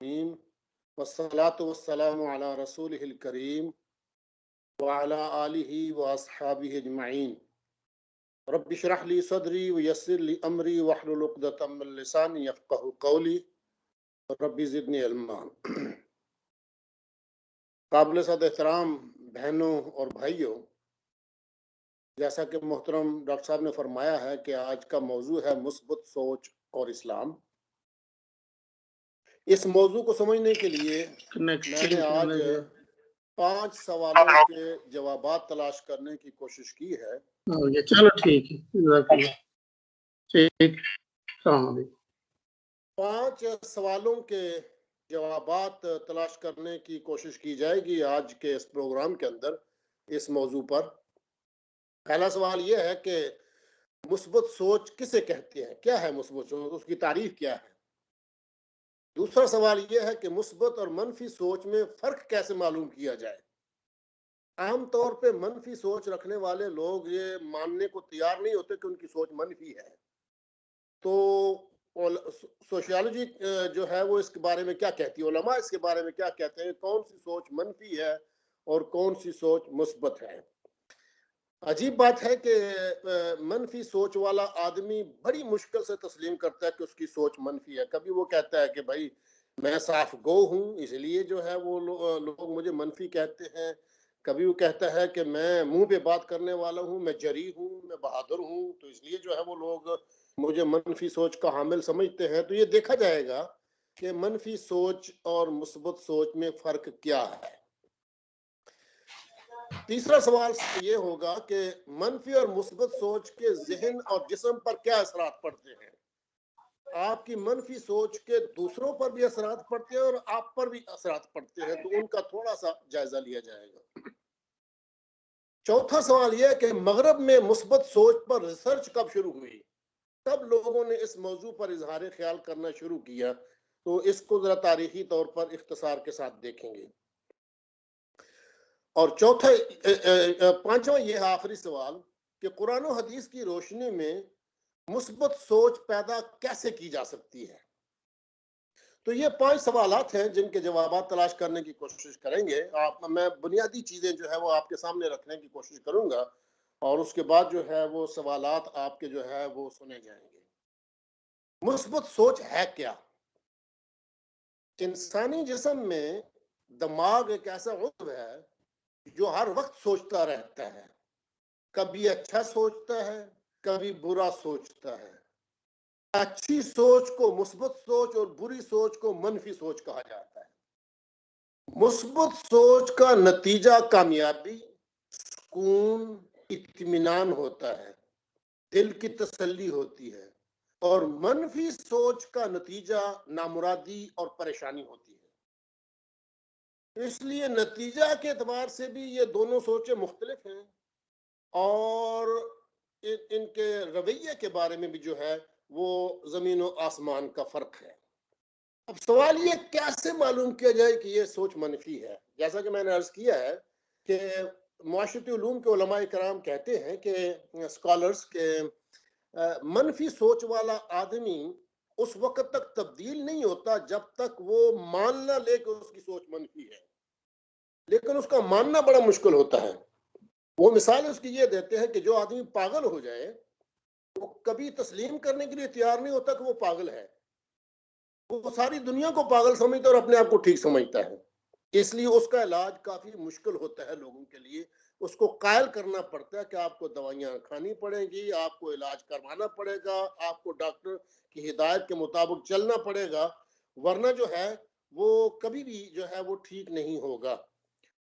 الرحیم والصلاة والسلام علی رسولہ الکریم وعلی آلہ واصحابہ اجمعین رب اشرح لی صدری ویسر لی امری واحلل عقدۃ من لسانی یفقہوا قولی رب زدنی علما۔ قابل صد احترام بہنوں اور بھائیوں، جیسا کہ محترم ڈاکٹر صاحب نے فرمایا ہے کہ آج کا موضوع ہے مثبت سوچ اور اسلام۔ اس موضوع کو سمجھنے کے لیے میں نے آج 5 سوالوں کے جوابات تلاش کرنے کی کوشش کی ہے۔ چلو ٹھیک ہے، جزاک اللہ۔ ٹھیک، السلام علیکم۔ 5 سوالوں کے جوابات تلاش کرنے کی کوشش کی جائے گی آج کے اس پروگرام کے اندر اس موضوع پر۔ پہلا سوال یہ ہے کہ مثبت سوچ کسے کہتے ہیں، کیا ہے مثبت سوچ، اس کی تعریف کیا ہے۔ دوسرا سوال یہ ہے کہ مثبت اور منفی سوچ میں فرق کیسے معلوم کیا جائے۔ عام طور پہ منفی سوچ رکھنے والے لوگ یہ ماننے کو تیار نہیں ہوتے کہ ان کی سوچ منفی ہے۔ تو سوشیالوجی جو ہے وہ اس کے بارے میں کیا کہتی ہے، علماء اس کے بارے میں کیا کہتے ہیں، کون سی سوچ منفی ہے اور کون سی سوچ مثبت ہے۔ عجیب بات ہے کہ منفی سوچ والا آدمی بڑی مشکل سے تسلیم کرتا ہے کہ اس کی سوچ منفی ہے۔ کبھی وہ کہتا ہے کہ بھائی میں صاف گو ہوں، اس لیے جو ہے وہ لوگ مجھے منفی کہتے ہیں۔ کبھی وہ کہتا ہے کہ میں منہ پہ بات کرنے والا ہوں، میں جری ہوں، میں بہادر ہوں، تو اس لیے جو ہے وہ لوگ مجھے منفی سوچ کا حامل سمجھتے ہیں۔ تو یہ دیکھا جائے گا کہ منفی سوچ اور مثبت سوچ میں فرق کیا ہے۔ تیسرا سوال یہ ہوگا کہ منفی اور مثبت سوچ کے ذہن اور جسم پر کیا اثرات پڑتے ہیں۔ آپ کی منفی سوچ کے دوسروں پر بھی اثرات پڑتے ہیں اور آپ پر بھی اثرات پڑتے ہیں، تو ان کا تھوڑا سا جائزہ لیا جائے گا۔ چوتھا سوال یہ ہے کہ مغرب میں مثبت سوچ پر ریسرچ کب شروع ہوئی، کب لوگوں نے اس موضوع پر اظہار خیال کرنا شروع کیا، تو اس کو ذرا تاریخی طور پر اختصار کے ساتھ دیکھیں گے۔ اور پانچواں یہ آخری سوال کہ قرآن و حدیث کی روشنی میں مثبت سوچ پیدا کیسے کی جا سکتی ہے۔ تو یہ 5 سوالات ہیں جن کے جوابات تلاش کرنے کی کوشش کریں گے۔ میں بنیادی چیزیں جو ہے وہ آپ کے سامنے رکھنے کی کوشش کروں گا اور اس کے بعد جو ہے وہ سوالات آپ کے جو ہے وہ سنے جائیں گے۔ مثبت سوچ ہے کیا؟ انسانی جسم میں دماغ ایک ایسا عضو ہے جو ہر وقت سوچتا رہتا ہے، کبھی اچھا سوچتا ہے، کبھی برا سوچتا ہے۔ اچھی سوچ کو مثبت سوچ اور بری سوچ کو منفی سوچ کہا جاتا ہے۔ مثبت سوچ کا نتیجہ کامیابی، سکون، اطمینان ہوتا ہے، دل کی تسلی ہوتی ہے، اور منفی سوچ کا نتیجہ نامرادی اور پریشانی ہوتی ہے۔ اس لیے نتیجہ کے اعتبار سے بھی یہ دونوں سوچیں مختلف ہیں اور ان کے رویے کے بارے میں بھی جو ہے وہ زمین و آسمان کا فرق ہے۔ اب سوال یہ کیسے معلوم کیا جائے کہ یہ سوچ منفی ہے۔ جیسا کہ میں نے عرض کیا ہے کہ معاشرتی علوم کے علماء کرام کہتے ہیں کہ اسکالرز کے منفی سوچ والا آدمی اس وقت تک تبدیل نہیں ہوتا جب تک وہ مان نہ لے کہ اس کی سوچ منفی ہے، لیکن اس کا ماننا بڑا مشکل ہوتا ہے۔ وہ مثال اس کی یہ دیتے ہیں کہ جو آدمی پاگل ہو جائے وہ کبھی تسلیم کرنے کے لیے تیار نہیں ہوتا کہ وہ پاگل ہے، وہ ساری دنیا کو پاگل سمجھتا ہے اور اپنے آپ کو ٹھیک سمجھتا ہے۔ اس لیے اس کا علاج کافی مشکل ہوتا ہے لوگوں کے لیے۔ اس کو قائل کرنا پڑتا ہے کہ آپ کو دوائیاں کھانی پڑیں گی، آپ کو علاج کروانا پڑے گا، آپ کو ڈاکٹر کی ہدایت کے مطابق چلنا پڑے گا، ورنہ جو ہے وہ کبھی بھی جو ہے وہ ٹھیک نہیں ہوگا۔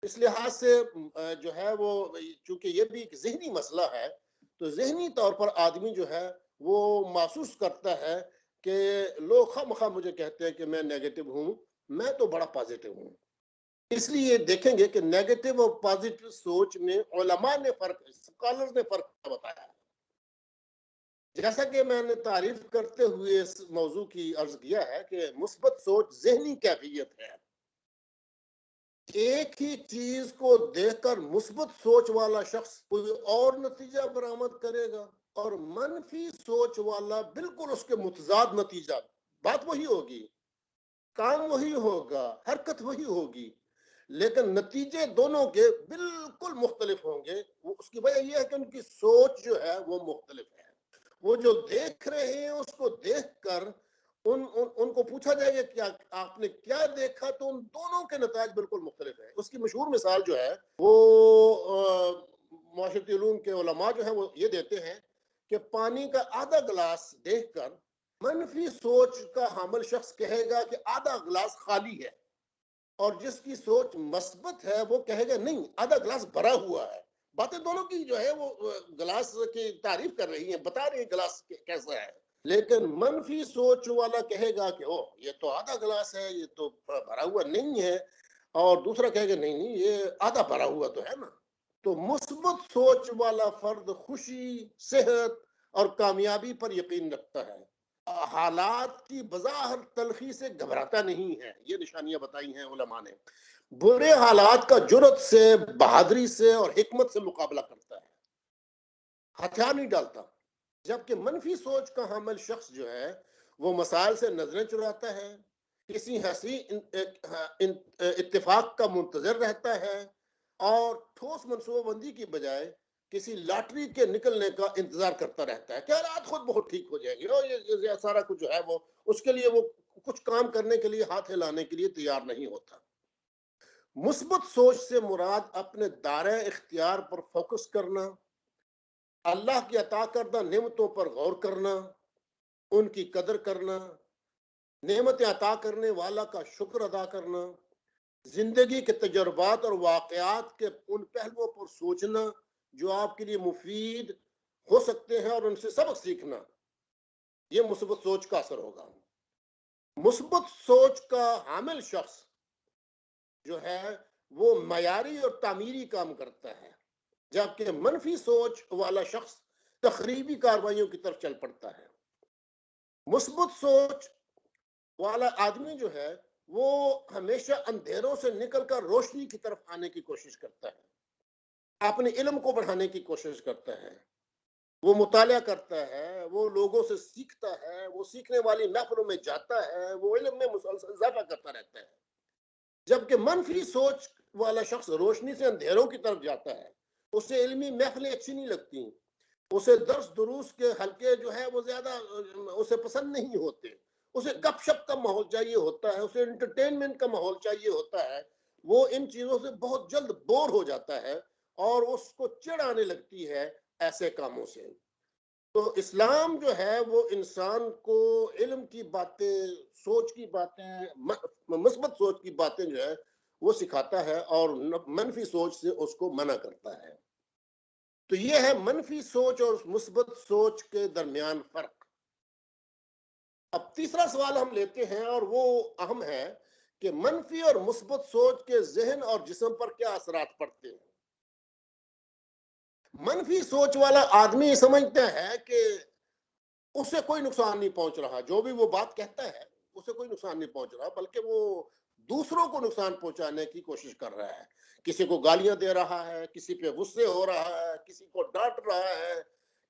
اس لحاظ سے جو ہے وہ چونکہ یہ بھی ایک ذہنی مسئلہ ہے، تو ذہنی طور پر آدمی جو ہے وہ محسوس کرتا ہے کہ لوگ خواہ مخواہ مجھے کہتے ہیں کہ میں نیگیٹو ہوں، میں تو بڑا پازیٹو ہوں۔ اس لیے دیکھیں گے کہ نیگیٹو اور پازیٹو سوچ میں علماء نے فرق، اسکالرز نے فرق بتایا ہے۔ جیسا کہ میں نے تعریف کرتے ہوئے اس موضوع کی عرض کیا ہے کہ مثبت سوچ ذہنی کیفیت ہے۔ ایک ہی چیز کو دیکھ کر مثبت سوچ والا شخص کوئی اور نتیجہ برآمد کرے گا اور منفی سوچ والا بالکل اس کے متضاد نتیجہ، بات وہی ہوگی۔ کام وہی ہوگا، حرکت وہی ہوگی، لیکن نتیجے دونوں کے بالکل مختلف ہوں گے۔ اس کی وجہ یہ ہے کہ ان کی سوچ جو ہے وہ مختلف ہے۔ وہ جو دیکھ رہے ہیں اس کو دیکھ کر ان کو پوچھا جائے گا کہ آپ نے کیا دیکھا، تو ان دونوں کے نتائج بالکل مختلف ہیں۔ اس کی مشہور مثال جو ہے وہ معاشرتی علوم کے علماء جو ہیں وہ یہ دیتے ہیں کہ پانی کا آدھا گلاس دیکھ کر منفی سوچ کا حامل شخص کہے گا کہ آدھا گلاس خالی ہے، اور جس کی سوچ مثبت ہے وہ کہے گا نہیں، آدھا گلاس بھرا ہوا ہے۔ باتیں دونوں کی جو ہے وہ گلاس کی تعریف کر رہی ہیں، بتا رہی ہیں گلاس کیسا ہے، لیکن منفی سوچ والا کہے گا کہ او یہ تو آدھا گلاس ہے، یہ تو بھرا ہوا نہیں ہے، اور دوسرا کہے گا نہیں نہیں یہ آدھا بھرا ہوا تو ہے نا۔ تو مثبت سوچ والا فرد خوشی، صحت اور کامیابی پر یقین رکھتا ہے، حالات کی بظاہر تلخی سے گھبراتا نہیں ہے۔ یہ نشانیاں بتائی ہیں علماء نے۔ برے حالات کا جرأت سے، بہادری سے اور حکمت سے مقابلہ کرتا ہے، ہتھیار نہیں ڈالتا۔ جبکہ منفی سوچ کا حامل شخص جو ہے وہ مسائل سے نظریں چراتا ہے، کسی ہنسی اتفاق کا منتظر رہتا ہے، اور ٹھوس منصوبہ بندی کی بجائے کسی لاٹری کے نکلنے کا انتظار کرتا رہتا ہے کہ حالات خود بہت ٹھیک ہو جائیں گے، اور یہ سارا کچھ جو ہے وہ اس کے لیے وہ کچھ کام کرنے کے لیے، ہاتھ ہلانے کے لیے تیار نہیں ہوتا۔ مثبت سوچ سے مراد اپنے دائرہ اختیار پر فوکس کرنا، اللہ کی عطا کردہ نعمتوں پر غور کرنا، ان کی قدر کرنا، نعمت عطا کرنے والا کا شکر ادا کرنا، زندگی کے تجربات اور واقعات کے ان پہلوؤں پر سوچنا جو آپ کے لیے مفید ہو سکتے ہیں اور ان سے سبق سیکھنا، یہ مثبت سوچ کا اثر ہوگا۔ مثبت سوچ کا حامل شخص جو ہے وہ معیاری اور تعمیری کام کرتا ہے، جبکہ منفی سوچ والا شخص تخریبی کارروائیوں کی طرف چل پڑتا ہے۔ مثبت سوچ والا آدمی جو ہے وہ ہمیشہ اندھیروں سے نکل کر روشنی کی طرف آنے کی کوشش کرتا ہے، اپنے علم کو بڑھانے کی کوشش کرتا ہے، وہ مطالعہ کرتا ہے، وہ لوگوں سے سیکھتا ہے، وہ سیکھنے والی محفلوں میں جاتا ہے، وہ علم میں مسلسل اضافہ کرتا رہتا ہے۔ جبکہ منفی سوچ والا شخص روشنی سے اندھیروں کی طرف جاتا ہے، اسے علمی محفلیں اچھی نہیں لگتی، اسے درس دروس کے حلقے جو ہے وہ زیادہ اسے پسند نہیں ہوتے، اسے گپ شپ کا ماحول چاہیے ہوتا ہے، اسے انٹرٹینمنٹ کا ماحول چاہیے ہوتا ہے۔ وہ ان چیزوں سے بہت جلد بور ہو جاتا ہے اور اس کو چڑ آنے لگتی ہے ایسے کاموں سے۔ تو اسلام جو ہے وہ انسان کو علم کی باتیں، سوچ کی باتیں، مثبت سوچ کی باتیں جو ہے وہ سکھاتا ہے اور منفی سوچ سے اس کو منع کرتا ہے۔ تو یہ ہے منفی سوچ اور مثبت سوچ کے درمیان فرق۔ اب تیسرا سوال ہم لیتے ہیں اور وہ اہم ہے کہ منفی اور مثبت سوچ کے ذہن اور جسم پر کیا اثرات پڑتے ہیں۔ منفی سوچ والا آدمی سمجھتا ہے کہ اسے کوئی نقصان نہیں پہنچ رہا، جو بھی وہ بات کہتا ہے اسے کوئی نقصان نہیں پہنچ رہا، بلکہ وہ دوسروں کو نقصان پہنچانے کی کوشش کر رہا ہے، کسی کو گالیاں دے رہا ہے، کسی پہ غصے ہو رہا ہے، کسی کو ڈانٹ رہا ہے،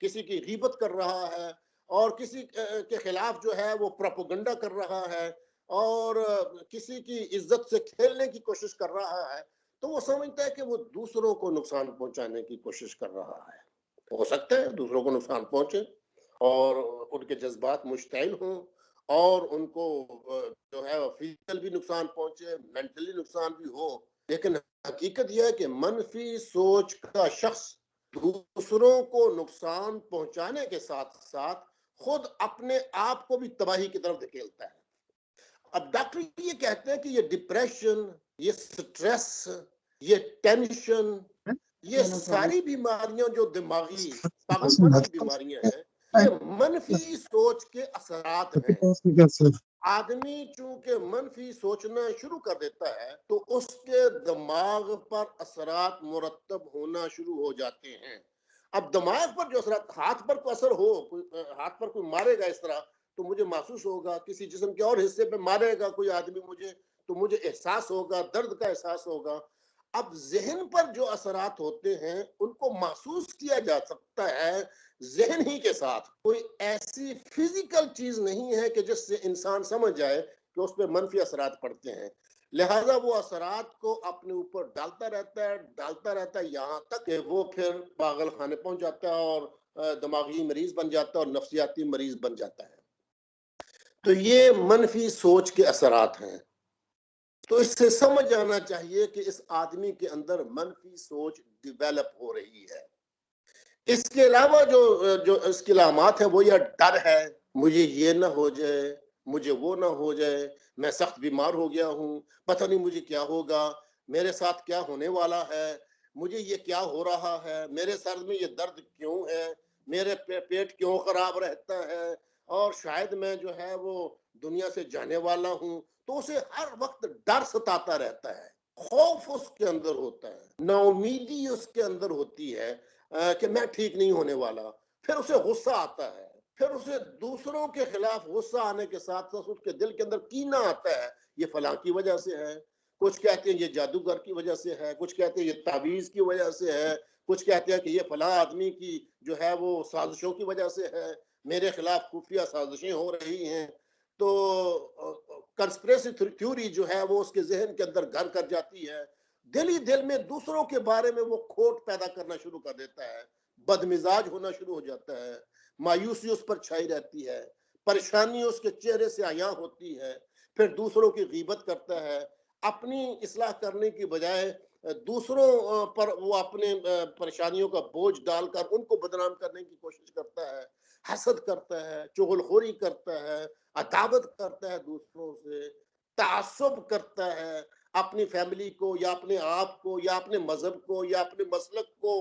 کسی کی غیبت کر رہا ہے، اور کسی کے خلاف جو ہے وہ پروپیگنڈا کر رہا ہے، اور کسی کی عزت سے کھیلنے کی کوشش کر رہا ہے۔ تو وہ سمجھتا ہے کہ وہ دوسروں کو نقصان پہنچانے کی کوشش کر رہا ہے۔ ہو سکتا ہے دوسروں کو نقصان پہنچے اور ان کے جذبات مشتعل ہوں، اور ان کو جو ہے فزیکل بھی نقصان پہنچے، مینٹلی نقصان بھی ہو، لیکن حقیقت یہ ہے کہ منفی سوچ کا شخص دوسروں کو نقصان پہنچانے کے ساتھ ساتھ خود اپنے آپ کو بھی تباہی کی طرف دھکیلتا ہے۔ اب ڈاکٹر یہ کہتے ہیں کہ یہ ڈپریشن، یہ سٹریس، یہ ٹینشن، یہ ساری بیماریاں جو دماغی پاگل پن کی بیماریاں ہیں، یہ منفی سوچ کے اثرات ہیں۔ آدمی چونکہ منفی سوچنا شروع کر دیتا ہے تو اس کے دماغ پر اثرات مرتب ہونا شروع ہو جاتے ہیں۔ اب دماغ پر جو اثرات، ہاتھ پر کوئی اثر ہو، ہاتھ پر کوئی مارے گا اس طرح تو مجھے محسوس ہوگا، کسی جسم کے اور حصے پہ مارے گا کوئی آدمی مجھے تو مجھے احساس ہوگا، درد کا احساس ہوگا۔ اب ذہن پر جو اثرات ہوتے ہیں ان کو محسوس کیا جا سکتا ہے ذہن ہی کے ساتھ، کوئی ایسی فزیکل چیز نہیں ہے کہ جس سے انسان سمجھ جائے کہ اس پہ منفی اثرات پڑتے ہیں، لہذا وہ اثرات کو اپنے اوپر ڈالتا رہتا ہے یہاں تک کہ وہ پھر پاگل خانے پہنچ جاتا ہے اور دماغی مریض بن جاتا ہے اور نفسیاتی مریض بن جاتا ہے۔ تو یہ منفی سوچ کے اثرات ہیں۔ تو اس سے سمجھ آنا چاہیے کہ اس آدمی کے اندر منفی سوچ ڈیویلپ ہو رہی ہے۔ اس کے علاوہ جو اس کی علامات ہیں وہ یہ ڈر ہے، مجھے یہ نہ ہو جائے، مجھے وہ نہ ہو جائے، میں سخت بیمار ہو گیا ہوں، پتہ نہیں مجھے کیا ہوگا، میرے ساتھ کیا ہونے والا ہے، مجھے یہ کیا ہو رہا ہے، میرے سر میں یہ درد کیوں ہے، میرے پیٹ کیوں خراب رہتا ہے، اور شاید میں جو ہے وہ دنیا سے جانے والا ہوں۔ تو اسے ہر وقت ڈر ستاتا رہتا ہے، خوف اس کے اندر ہوتا ہے، نا امیدی اس کے اندر ہوتی ہے کہ میں ٹھیک نہیں ہونے والا۔ پھر اسے غصہ آتا ہے، پھر اسے دوسروں کے خلاف غصہ آنے کے ساتھ ساتھ اس کے دل کے اندر کینہ آتا ہے، یہ فلاں کی وجہ سے ہے، کچھ کہتے ہیں یہ جادوگر کی وجہ سے ہے، کچھ کہتے ہیں یہ تعویذ کی وجہ سے ہے، کچھ کہتے ہیں کہ یہ فلاں آدمی کی جو ہے وہ سازشوں کی وجہ سے ہے، میرے خلاف خفیہ سازشیں ہو رہی ہیں۔ تو کنسپریسی تھیوری جو ہے وہ اس کے ذہن کے اندر گھر کر جاتی ہے، دل ہی دل میں دوسروں کے بارے میں وہ کھوٹ پیدا کرنا شروع کر دیتا ہے، بد مزاج ہونا شروع ہو جاتا ہے، مایوسی اس پر چھائی رہتی ہے، پریشانی اس کے چہرے سے عیاں ہوتی ہے، پھر دوسروں کی غیبت کرتا ہے، اپنی اصلاح کرنے کی بجائے دوسروں پر وہ اپنے پریشانیوں کا بوجھ ڈال کر ان کو بدنام کرنے کی کوشش کرتا ہے، حسد کرتا ہے، چغل خوری کرتا ہے، عداوت کرتا ہے دوسروں سے، تعصب کرتا ہے، اپنی فیملی کو یا اپنے آپ کو یا اپنے مذہب کو یا اپنے مسلک کو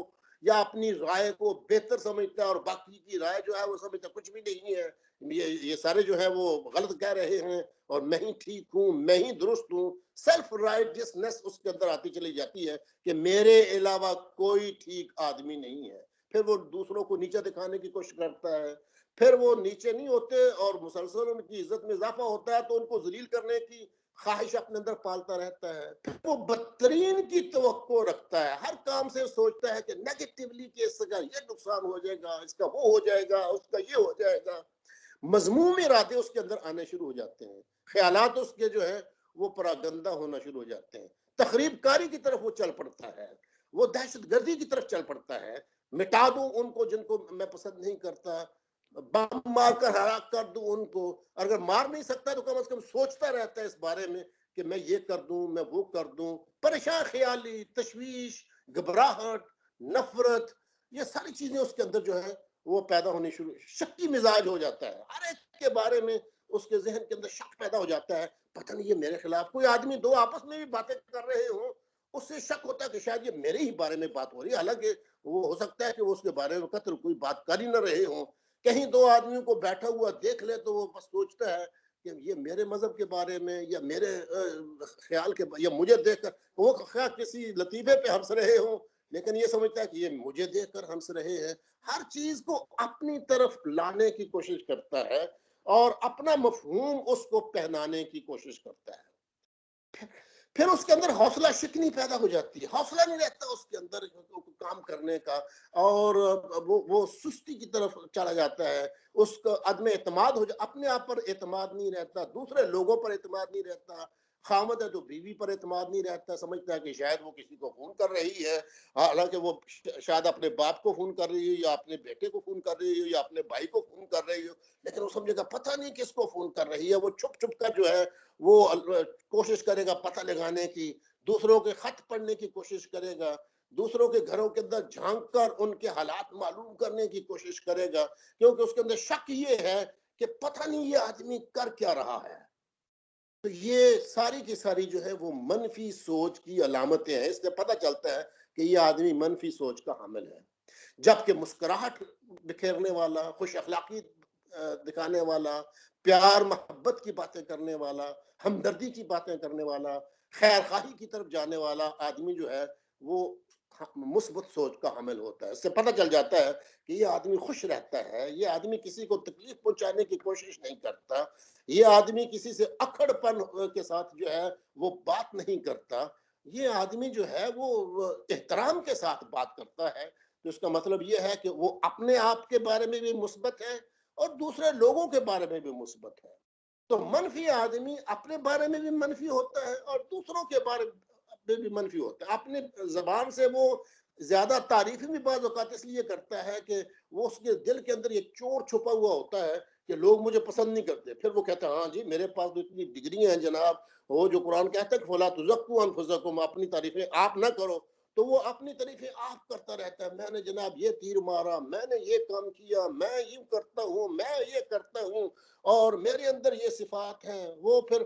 یا اپنی رائے کو بہتر سمجھتا ہے، اور باقی کی رائے جو ہے وہ سمجھتا کچھ بھی نہیں ہے، یہ سارے جو ہے وہ غلط کہہ رہے ہیں اور میں ہی ٹھیک ہوں، میں ہی درست ہوں۔ سیلف رائٹسنس اس کے اندر آتی چلی جاتی ہے کہ میرے علاوہ کوئی ٹھیک آدمی نہیں ہے۔ پھر وہ دوسروں کو نیچے دکھانے کی کوشش کرتا ہے، پھر وہ نیچے نہیں ہوتے اور مسلسل ان کی عزت میں اضافہ ہوتا ہے تو ان کو ذلیل کرنے کی خواہش اپنے اندر پالتا رہتا ہے، وہ بدترین کی توقع رکھتا ہے، ہر کام سے سوچتا ہے کہ نیگیٹیولی کہ اس کا یہ نقصان ہو جائے گا، اس کا وہ ہو جائے گا، اس کا یہ ہو جائے گا۔ مذموم ارادے اس کے اندر آنے شروع ہو جاتے ہیں، خیالات اس کے جو ہے وہ پراگندہ ہونا شروع ہو جاتے ہیں، تخریب کاری کی طرف وہ چل پڑتا ہے، وہ دہشت گردی کی طرف چل پڑتا ہے، مٹا دوں ان کو جن کو میں پسند نہیں کرتا، بم مار کر ہلاک کر دوں ان کو، اگر مار نہیں سکتا تو کم از کم سوچتا رہتا ہے اس بارے میں کہ میں یہ کر دوں، میں وہ کر دوں، پریشان خیالی، تشویش، گھبراہٹ، نفرت، یہ ساری چیزیں اس کے اندر جو ہے وہ پیدا ہونی شروع، شکی مزاج ہو جاتا ہے، ہر ایک کے بارے میں اس کے ذہن کے اندر شک پیدا ہو جاتا ہے، پتہ نہیں یہ میرے خلاف، کوئی آدمی دو آپس میں بھی باتیں کر رہے ہوں اس سے شک ہوتا ہے کہ شاید یہ میرے ہی بارے میں بات ہو رہی ہے، حالانکہ وہ ہو سکتا ہے کہ وہ اس کے بارے میں قطر کوئی بات کر ہی نہ رہے ہوں، کہیں دو آدمیوں کو بیٹھا ہوا دیکھ لے تو وہ بس سوچتا ہے کہ یہ میرے مذہب کے بارے میں یا میرے خیال کے یا مجھے دیکھ کر وہ خیال کسی لطیفے پہ ہنس رہے ہوں، لیکن یہ سمجھتا ہے کہ یہ مجھے دیکھ کر ہنس رہے ہیں، ہر چیز کو اپنی طرف لانے کی کوشش کرتا ہے اور اپنا مفہوم اس کو پہنانے کی کوشش کرتا ہے۔ پھر اس کے اندر حوصلہ شکنی پیدا ہو جاتی ہے، حوصلہ نہیں رہتا اس کے اندر کام کرنے کا، اور وہ سستی کی طرف چلا جاتا ہے، اس کا عدم اعتماد ہو جاتا، اپنے آپ پر اعتماد نہیں رہتا، دوسرے لوگوں پر اعتماد نہیں رہتا، خامد ہے تو بیوی پر اعتماد نہیں رہتا، سمجھتا ہے کہ شاید وہ کسی کو فون کر رہی ہے، حالانکہ وہ شاید اپنے باپ کو فون کر رہی ہو یا اپنے بیٹے کو فون کر رہی ہو یا اپنے بھائی کو فون کر رہی ہو، لیکن وہ سمجھے گا پتہ نہیں کس کو فون کر رہی ہے، وہ چھپ چھپ کر جو ہے وہ کوشش کرے گا پتہ لگانے کی، دوسروں کے خط پڑھنے کی کوشش کرے گا، دوسروں کے گھروں کے اندر جھانک کر ان کے حالات معلوم کرنے کی کوشش کرے گا، کیونکہ اس کے اندر شک یہ ہے کہ پتہ نہیں یہ آدمی کر کیا رہا ہے۔ تو یہ ساری کی ساری جو ہے وہ منفی سوچ کی علامتیں ہیں، اس سے پتہ چلتا ہے کہ یہ آدمی منفی سوچ کا حامل ہے۔ جبکہ مسکراہٹ بکھیرنے والا، خوش اخلاقی دکھانے والا، پیار محبت کی باتیں کرنے والا، ہمدردی کی باتیں کرنے والا، خیر خواہی کی طرف جانے والا آدمی جو ہے وہ مثبت سوچ کا حامل ہوتا ہے، اس سے پتہ چل جاتا ہے کہ یہ آدمی خوش رہتا ہے، یہ آدمی کسی کو تکلیف پہنچانے کی کوشش نہیں کرتا، یہ آدمی کسی سے اکڑ پن کے ساتھ جو ہے وہ بات نہیں کرتا، یہ آدمی جو ہے وہ احترام کے ساتھ بات کرتا ہے، تو اس کا مطلب یہ ہے کہ وہ اپنے آپ کے بارے میں بھی مثبت ہے اور دوسرے لوگوں کے بارے میں بھی مثبت ہے۔ تو منفی آدمی اپنے بارے میں بھی منفی ہوتا ہے اور دوسروں کے بارے میں بھی منفی ہوتا ہے. اپنے زبان سے وہ زیادہ تعریفیں بھی بعض اوقات اس لیے کرتا ہے کہ وہ اس کے دل کے اندر ایک چور چھپا ہوا ہوتا ہے کہ لوگ مجھے پسند نہیں کرتے. پھر وہ کہتا ہے ہاں جی میرے پاس تو اتنی ڈگری ہیں جناب, وہ جو قرآن کہتا ہے کہ فلا تزکوا انفسکم, اپنی تعریفیں آپ نہ کرو, تو وہ اپنی تعریفیں آپ کرتا رہتا ہے. میں نے جناب یہ تیر مارا, میں نے یہ کام کیا, میں یوں کرتا ہوں, میں یہ کرتا ہوں, اور میرے اندر یہ صفات ہیں. وہ پھر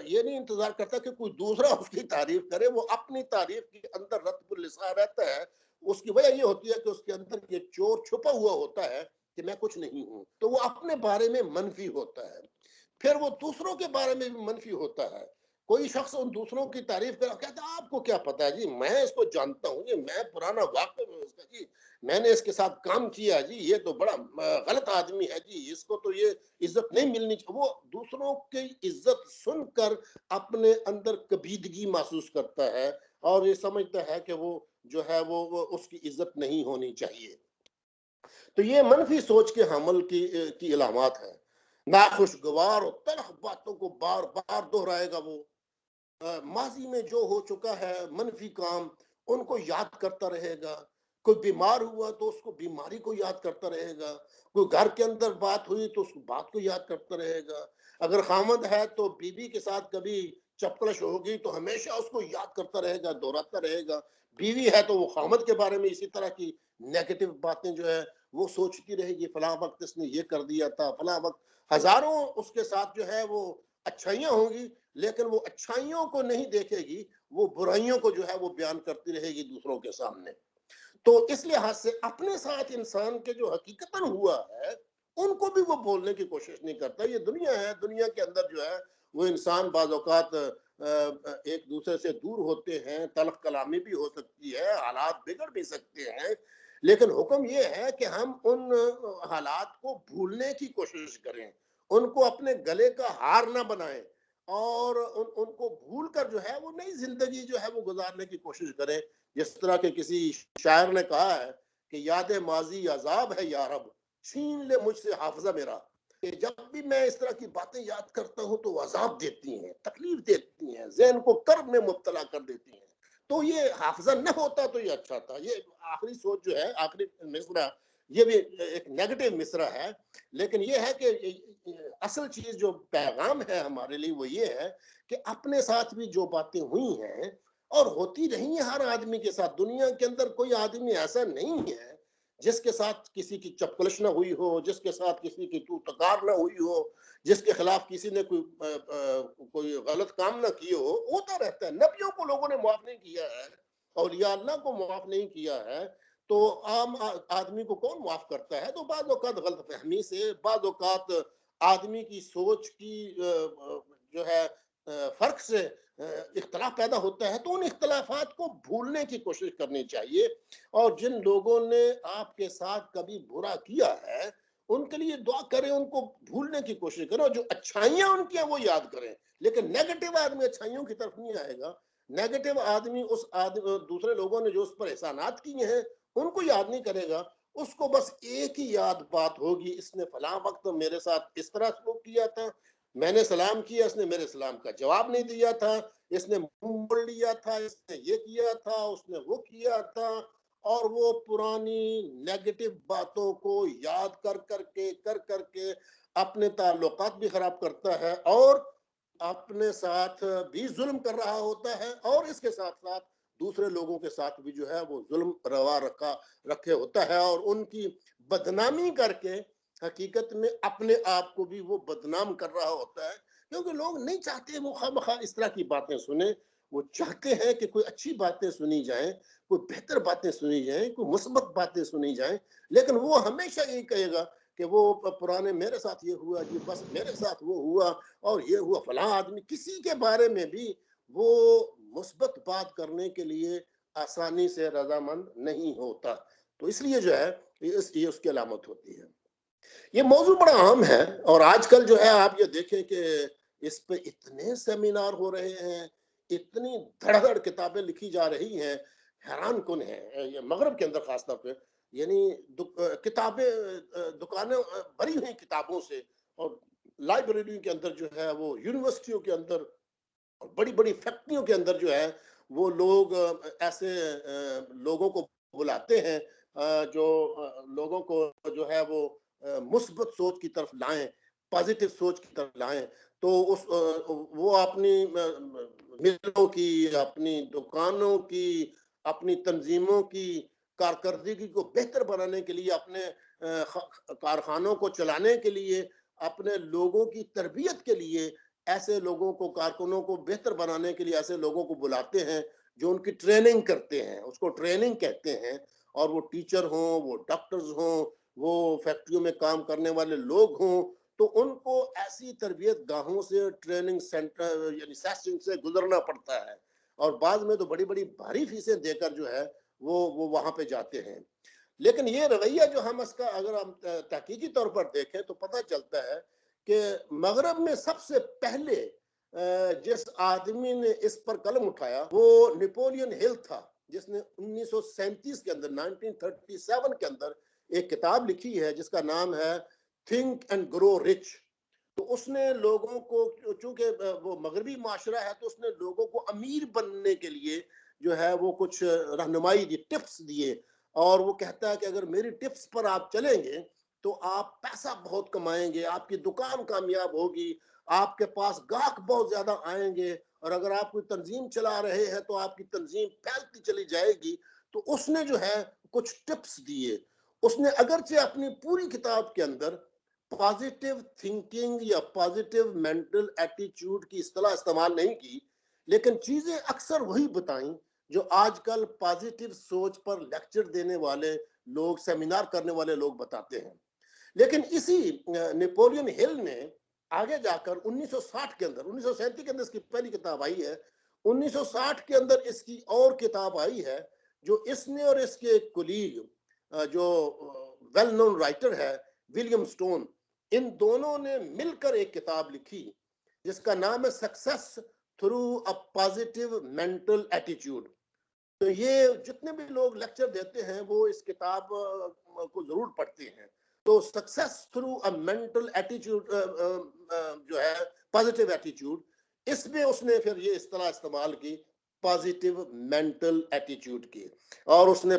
یہ نہیں انتظار کرتا کہ کوئی دوسرا اس کی تعریف کرے, وہ اپنی تعریف کے اندر رطب اللسان رہتا ہے. اس کی وجہ یہ ہوتی ہے کہ اس کے اندر یہ چور چھپا ہوا ہوتا ہے کہ میں کچھ نہیں ہوں. تو وہ اپنے بارے میں منفی ہوتا ہے. پھر وہ دوسروں کے بارے میں بھی منفی ہوتا ہے. کوئی شخص ان دوسروں کی تعریف کر کہتا ہے آپ کو کیا پتا ہے جی, میں اس کو جانتا ہوں جی, میں پرانا واقف ہوں اس کا جی, میں نے اس کے ساتھ کام کیا جی, یہ تو بڑا غلط آدمی ہے جی, اس کو تو یہ عزت نہیں ملنی چاہیے. وہ دوسروں کی عزت سن کر اپنے اندر کبیدگی محسوس کرتا ہے اور یہ سمجھتا ہے کہ وہ جو ہے وہ اس کی عزت نہیں ہونی چاہیے. تو یہ منفی سوچ کے حمل کی علامات ہیں. ناخوشگوار اور تلخ باتوں کو بار بار دہرائے گا. وہ ماضی میں جو ہو چکا ہے منفی کام ان کو یاد کرتا رہے گا. کوئی بیمار ہوا تو اس کو بیماری کو یاد کرتا رہے گا. کوئی گھر کے اندر بات ہوئی تو اس بات کو یاد کرتا رہے گا. اگر خامد ہے تو بیوی کے ساتھ کبھی چپکلش ہوگی تو ہمیشہ اس کو یاد کرتا رہے گا, دہراتا رہے گا. بیوی ہے تو وہ خامد کے بارے میں اسی طرح کی نیگیٹو باتیں جو ہے وہ سوچتی رہے گی, فلاں وقت اس نے یہ کر دیا تھا, فلاں وقت. ہزاروں اس کے ساتھ جو ہے وہ اچھائیاں ہوں گی لیکن وہ اچھائیوں کو نہیں دیکھے گی, وہ برائیوں کو جو ہے وہ بیان کرتی رہے گی دوسروں کے سامنے. تو اس لحاظ سے اپنے ساتھ انسان کے جو حقیقتاً ہوا ہے ان کو بھی وہ بولنے کی کوشش نہیں کرتا. یہ دنیا ہے, دنیا کے اندر جو ہے وہ انسان بعض اوقات ایک دوسرے سے دور ہوتے ہیں, تلخ کلامی بھی ہو سکتی ہے, حالات بگڑ بھی سکتے ہیں, لیکن حکم یہ ہے کہ ہم ان حالات کو بھولنے کی کوشش کریں, ان کو اپنے گلے کا ہار نہ بنائیں اور ان کو بھول کر جو ہے وہ نئی زندگی جو ہے وہ گزارنے کی کوشش کریں. جس طرح کے کسی شاعر نے کہا ہے کہ یاد ماضی عذاب ہے یا رب, چھین لے مجھ سے حافظہ میرا, کہ جب بھی میں اس طرح کی باتیں یاد کرتا ہوں تو عذاب دیتی ہیں, تکلیف دیتی ہیں, ذہن کو کرب میں مبتلا کر دیتی ہیں. تو یہ حافظہ نہ ہوتا تو یہ اچھا تھا. یہ آخری سوچ جو ہے, آخری مصرع, یہ بھی ایک نیگیٹو مصرع ہے, لیکن یہ ہے کہ اصل چیز جو پیغام ہے ہمارے لیے وہ یہ ہے کہ اپنے ساتھ بھی جو باتیں ہوئی ہیں اور ہوتی رہی ہیں ہر آدمی کے ساتھ. دنیا کے اندر کوئی آدمی ایسا نہیں ہے جس کے ساتھ کسی کی چپکلش نہ ہوئی ہو, جس کے ساتھ کسی کی تو تکار نہ ہوئی ہو, جس کے خلاف کسی نے کوئی غلط کام نہ کیے ہو. ہوتا رہتا ہے. نبیوں کو لوگوں نے معاف نہیں کیا ہے, اولیاء اللہ کو معاف نہیں کیا ہے, تو عام آدمی کو کون معاف کرتا ہے؟ تو بعض اوقات غلط فہمی سے, بعض اوقات آدمی کی سوچ کی جو ہے فرق سے اختلاف پیدا ہوتا ہے. تو ان اختلافات کو بھولنے کی کوشش کرنی چاہیے, اور جن لوگوں نے آپ کے ساتھ کبھی برا کیا ہے ان کے لیے دعا کریں, ان کو بھولنے کی کوشش کریں, اور جو اچھائیاں ان کی ہیں وہ یاد کریں. لیکن نیگیٹو آدمی اچھائیوں کی طرف نہیں آئے گا. نیگیٹو آدمی دوسرے لوگوں نے جو اس پر احسانات کیے ہیں ان کو یاد نہیں کرے گا. اس کو بس ایک ہی یاد بات ہوگی, اس نے فلاں وقت میرے ساتھ اس طرح سلوک کیا تھا, میں نے سلام کیا, اس نے میرے سلام کا جواب نہیں دیا تھا, اس نے منہ موڑ لیا تھا, اس نے یہ کیا تھا, اس نے وہ کیا تھا. اور وہ پرانی نیگیٹو باتوں کو یاد کر کر کے اپنے تعلقات بھی خراب کرتا ہے اور اپنے ساتھ بھی ظلم کر رہا ہوتا ہے, اور اس کے ساتھ ساتھ دوسرے لوگوں کے ساتھ بھی جو ہے وہ ظلم روا رکھے ہوتا ہے, اور ان کی بدنامی کر کے حقیقت میں اپنے آپ کو بھی وہ بدنام کر رہا ہوتا ہے. کیونکہ لوگ نہیں چاہتے وہ خواہ اس طرح کی باتیں سنیں, وہ چاہتے ہیں کہ کوئی اچھی باتیں سنی جائیں, کوئی بہتر باتیں سنی جائیں, کوئی مثبت باتیں سنی جائیں. لیکن وہ ہمیشہ یہی کہے گا کہ وہ پرانے میرے ساتھ یہ ہوا جی, بس میرے ساتھ وہ ہوا اور یہ ہوا. فلاں آدمی, کسی کے بارے میں بھی وہ مثبت بات کرنے کے لیے آسانی سے رضامند نہیں ہوتا. تو اس لیے جو ہے یہ اس کی علامت ہوتی ہے. یہ موضوع بڑا عام ہے, اور آج کل جو ہے آپ یہ دیکھیں کہ اس پہ اتنے سیمینار ہو رہے ہیں, اتنی دھڑ دھڑ کتابیں لکھی جا رہی ہیں, حیران کن ہے. یہ مغرب کے اندر خاص طور پہ یعنی کتابیں, دکانیں بھری ہوئی کتابوں سے, اور لائبریریوں کے اندر جو ہے وہ یونیورسٹیوں کے اندر بڑی بڑی فیکٹریوں کے اندر جو ہے وہ لوگ ایسے لوگوں کو بلاتے ہیں جو لوگوں کو جو ہے وہ مثبت سوچ کی طرف لائیں، پازیٹیو سوچ کی طرف لائیں. تو اس وہ اپنی ملوں کی، اپنی دکانوں کی، اپنی تنظیموں کی کارکردگی کو بہتر بنانے کے لیے، اپنے کارخانوں کو چلانے کے لیے، اپنے لوگوں کی تربیت کے لیے ایسے لوگوں کو، کارکنوں کو بہتر بنانے کے لیے ایسے لوگوں کو بلاتے ہیں جو ان کی ٹریننگ کرتے ہیں. اس کو ٹریننگ کہتے ہیں. اور وہ ٹیچر ہوں، وہ ڈاکٹرز ہوں، وہ فیکٹریوں میں کام کرنے والے لوگ ہوں، تو ان کو ایسی تربیت گاہوں سے، ٹریننگ سینٹر یعنی سیشن سے گزرنا پڑتا ہے. اور بعض میں تو بڑی بڑی بھاری فیسیں دے کر جو ہے وہ وہاں پہ جاتے ہیں. لیکن یہ رویہ جو ہم اس کا اگر ہم تحقیقی طور پر دیکھیں تو پتہ چلتا ہے کہ مغرب میں سب سے پہلے جس آدمی نے اس پر قلم اٹھایا وہ نیپولین ہل تھا، جس نے 1937 کے اندر 1937 کے اندر ایک کتاب لکھی ہے جس کا نام ہے تھنک اینڈ گرو رچ. تو اس نے لوگوں کو، چونکہ وہ مغربی معاشرہ ہے، تو اس نے لوگوں کو امیر بننے کے لیے جو ہے وہ کچھ رہنمائی دی، ٹپس دیے. اور وہ کہتا ہے کہ اگر میری ٹپس پر آپ چلیں گے تو آپ پیسہ بہت کمائیں گے، آپ کی دکان کامیاب ہوگی، آپ کے پاس گاہک بہت زیادہ آئیں گے، اور اگر آپ کوئی تنظیم چلا رہے ہیں تو آپ کی تنظیم پھیلتی چلی جائے گی. تو اس نے جو ہے کچھ ٹپس دیے. اس نے اگرچہ اپنی پوری کتاب کے اندر پازیٹیو تھنکنگ یا پازیٹیو مینٹل ایٹیچیوڈ کی اصطلاح استعمال نہیں کی، لیکن چیزیں اکثر وہی بتائیں جو آج کل پازیٹیو سوچ پر لیکچر دینے والے لوگ، سیمینار کرنے والے لوگ بتاتے ہیں. لیکن اسی نیپولین ہل نے آگے جا کر 1960 کے اندر، 1937 کے اندر اس کی پہلی کتاب آئی ہے، 1960 کے اندر اس کی اور کتاب آئی ہے جو اس نے اور اس کے ایک کولیگ جو ویل نون رائٹر ہے ولیم سٹون، ان دونوں نے مل کر ایک کتاب لکھی جس کا نام ہے success through a positive mental ایٹیچیوڈ. تو یہ جتنے بھی لوگ لیکچر دیتے ہیں وہ اس کتاب کو ضرور پڑھتے ہیں. تو سکسیس تھرو اے مینٹل ایٹیچیوڈ جو ہے پازیٹیو ایٹیچیوڈ، اس میں اس نے پھر یہ اصطلاح استعمال کی پازیٹیو مینٹل ایٹیچیوڈ کی، اور اس نے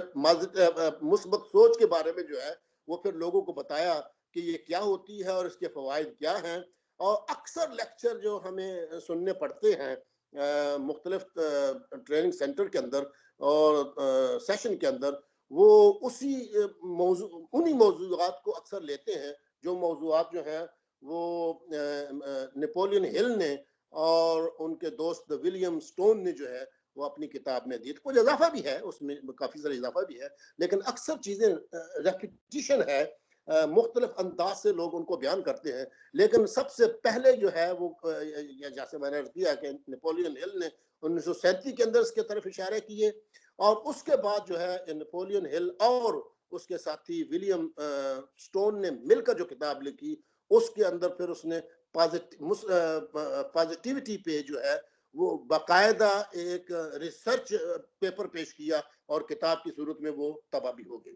مثبت سوچ کے بارے میں جو ہے وہ پھر لوگوں کو بتایا کہ یہ کیا ہوتی ہے اور اس کے فوائد کیا ہیں. اور اکثر لیکچر جو ہمیں سننے پڑتے ہیں مختلف ٹریننگ سینٹر کے اندر اور سیشن کے اندر، وہ اسی انہی موضوعات کو اکثر لیتے ہیں جو موضوعات جو ہیں وہ نیپولین ہل نے اور ان کے دوست ولیم سٹون نے جو ہے وہ اپنی کتاب میں دی. کچھ اضافہ بھی ہے اس میں، کافی سارا اضافہ بھی ہے، لیکن اکثر چیزیں ریپیٹیشن ہے، مختلف انداز سے لوگ ان کو بیان کرتے ہیں. لیکن سب سے پہلے جو ہے وہ جیسے میں نے عرض کیا کہ نیپولین ہل نے 1937 کے اندر اس کے طرف اشارے کیے، اور اس کے بعد جو ہے نیپولین ہل اور اس کے ساتھی ولیم سٹون نے مل کر جو کتاب لکھی، اس کے اندر پھر اس نے پازیٹیوٹی پہ جو ہے وہ باقاعدہ ایک ریسرچ پیپر پیش کیا، اور کتاب کی صورت میں وہ طبع بھی ہو گئی.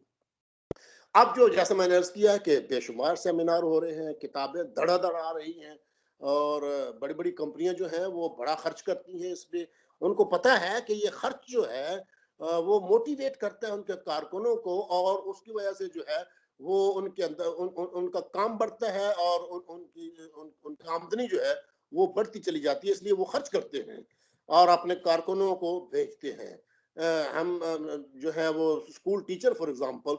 اب جو جیسے میں نے عرض کیا کہ بے شمار سیمینار ہو رہے ہیں، کتابیں دھڑا دھڑ آ رہی ہیں، اور بڑی بڑی کمپنیاں جو ہیں وہ بڑا خرچ کرتی ہیں اس پہ. ان کو پتہ ہے کہ یہ خرچ جو ہے وہ موٹیویٹ کرتا ہے ان کے کارکنوں کو، اور اس کی وجہ سے جو ہے وہ ان کے اندر ان کا کام بڑھتا ہے، اور ان کی آمدنی جو ہے وہ بڑھتی چلی جاتی ہے. اس لیے وہ خرچ کرتے ہیں اور اپنے کارکنوں کو بھیجتے ہیں. ہم جو ہے وہ اسکول ٹیچر فار ایگزامپل،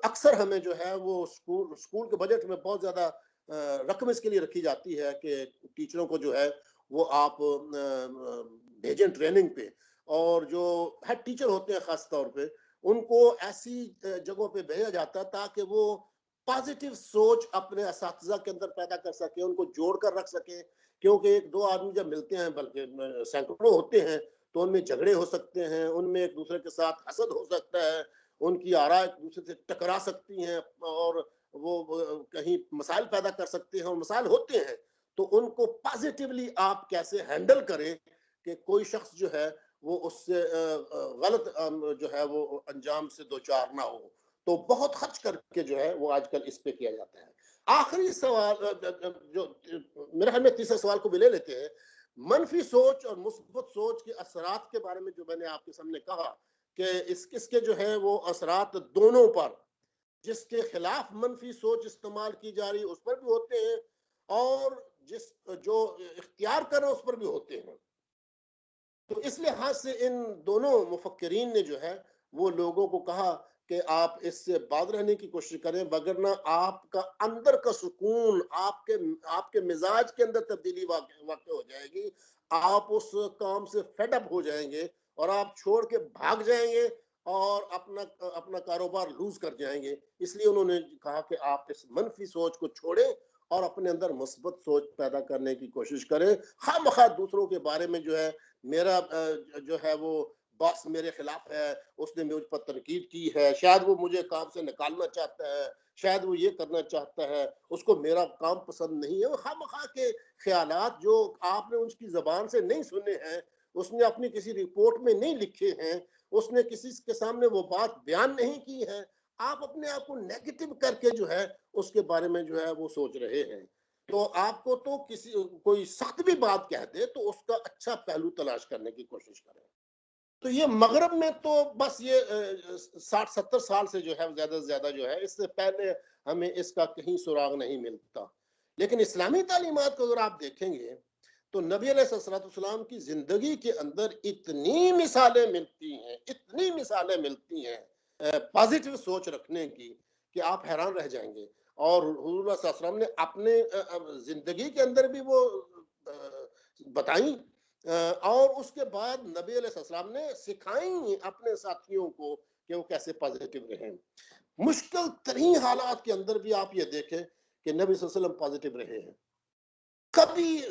اکثر ہمیں جو ہے وہ اسکول کے بجٹ میں بہت زیادہ رقم اس کے لیے رکھی جاتی ہے کہ ٹیچروں کو جو ہے وہ آپ بھیجیں ٹریننگ پہ. اور جو ہیڈ ٹیچر ہوتے ہیں خاص طور پہ ان کو ایسی جگہوں پہ بھیجا جاتا ہے تاکہ وہ پازیٹیو سوچ اپنے اساتذہ کے اندر پیدا کر سکیں، ان کو جوڑ کر رکھ سکیں. کیونکہ ایک دو آدمی جب ملتے ہیں، بلکہ سینکڑوں ہوتے ہیں، تو ان میں جھگڑے ہو سکتے ہیں، ان میں ایک دوسرے کے ساتھ حسد ہو سکتا ہے، ان کی آراء ایک دوسرے سے ٹکرا سکتی ہیں، اور وہ کہیں مسائل پیدا کر سکتے ہیں، اور مسائل ہوتے ہیں. تو ان کو پازیٹیولی آپ کیسے ہینڈل کریں کہ کوئی شخص جو ہے وہ اس سے غلط جو ہے وہ انجام سے دوچار نہ ہو. تو بہت خرچ کر کے جو ہے وہ آج کل اس پہ کیا جاتا ہے. آخری سوال جو میرے خیال میں تیسرے سوال کو بھی لے لیتے ہیں، منفی سوچ اور مثبت سوچ کے اثرات کے بارے میں جو میں نے آپ کے سامنے کہا کہ اس کے جو ہے وہ اثرات دونوں پر، جس کے خلاف منفی سوچ استعمال کی جا رہی اس پر بھی ہوتے ہیں، اور جس جو اختیار کر رہے ہیں اس پر بھی ہوتے ہیں. تو اس لحاظ سے ان دونوں مفکرین نے جو ہے وہ لوگوں کو کہا کہ آپ اس سے باز رہنے کی کوشش کریں، وگرنہ آپ کا اندر کا سکون، آپ کے مزاج کے اندر تبدیلی واقع ہو جائے گی، آپ اس کام سے فیڈ اپ ہو جائیں گے اور آپ چھوڑ کے بھاگ جائیں گے اور اپنا کاروبار لوز کر جائیں گے. اس لیے انہوں نے کہا کہ آپ اس منفی سوچ کو چھوڑیں اور اپنے اندر مثبت سوچ پیدا کرنے کی کوشش کریں. خواہ مخواہ دوسروں کے بارے میں جو ہے میرا جو ہے وہ باس میرے خلاف ہے، اس نے مجھ پر تنقید کی ہے، شاید وہ مجھے کام سے نکالنا چاہتا ہے، شاید وہ یہ کرنا چاہتا ہے، اس کو میرا کام پسند نہیں ہے. وہ خواہ مخواہ کے خیالات جو آپ نے اس کی زبان سے نہیں سنے ہیں، اس نے اپنی کسی رپورٹ میں نہیں لکھے ہیں، اس نے کسی کے سامنے وہ بات بیان نہیں کی ہے، آپ اپنے آپ کو نیگیٹو کر کے جو ہے اس کے بارے میں جو ہے وہ سوچ رہے ہیں. تو آپ کو تو کوئی سخت بھی بات کہہ دے تو اس کا اچھا پہلو تلاش کرنے کی کوشش کریں. تو یہ مغرب میں تو بس یہ 60-70 سال سے جو ہے زیادہ سے زیادہ جو ہے، اس سے پہلے ہمیں اس کا کہیں سراغ نہیں ملتا. لیکن اسلامی تعلیمات کو اگر آپ دیکھیں گے تو نبی علیہ السلام کی زندگی کے اندر اتنی مثالیں ملتی ہیں پازیٹیو سوچ رکھنے کی کہ آپ حیران رہ جائیں گے. اور حضور صلی اللہ علیہ وسلم نے اپنے زندگی کے اندر بھی وہ بتائیں، اور اس کے بعد نبی علیہ السلام نے سکھائیں اپنے ساتھیوں کو کہ وہ کیسے پازیٹیو رہیں. مشکل ترین حالات کے اندر بھی آپ یہ دیکھیں کہ نبی صلی اللہ علیہ وسلم پازیٹیو رہے ہیں، کبھی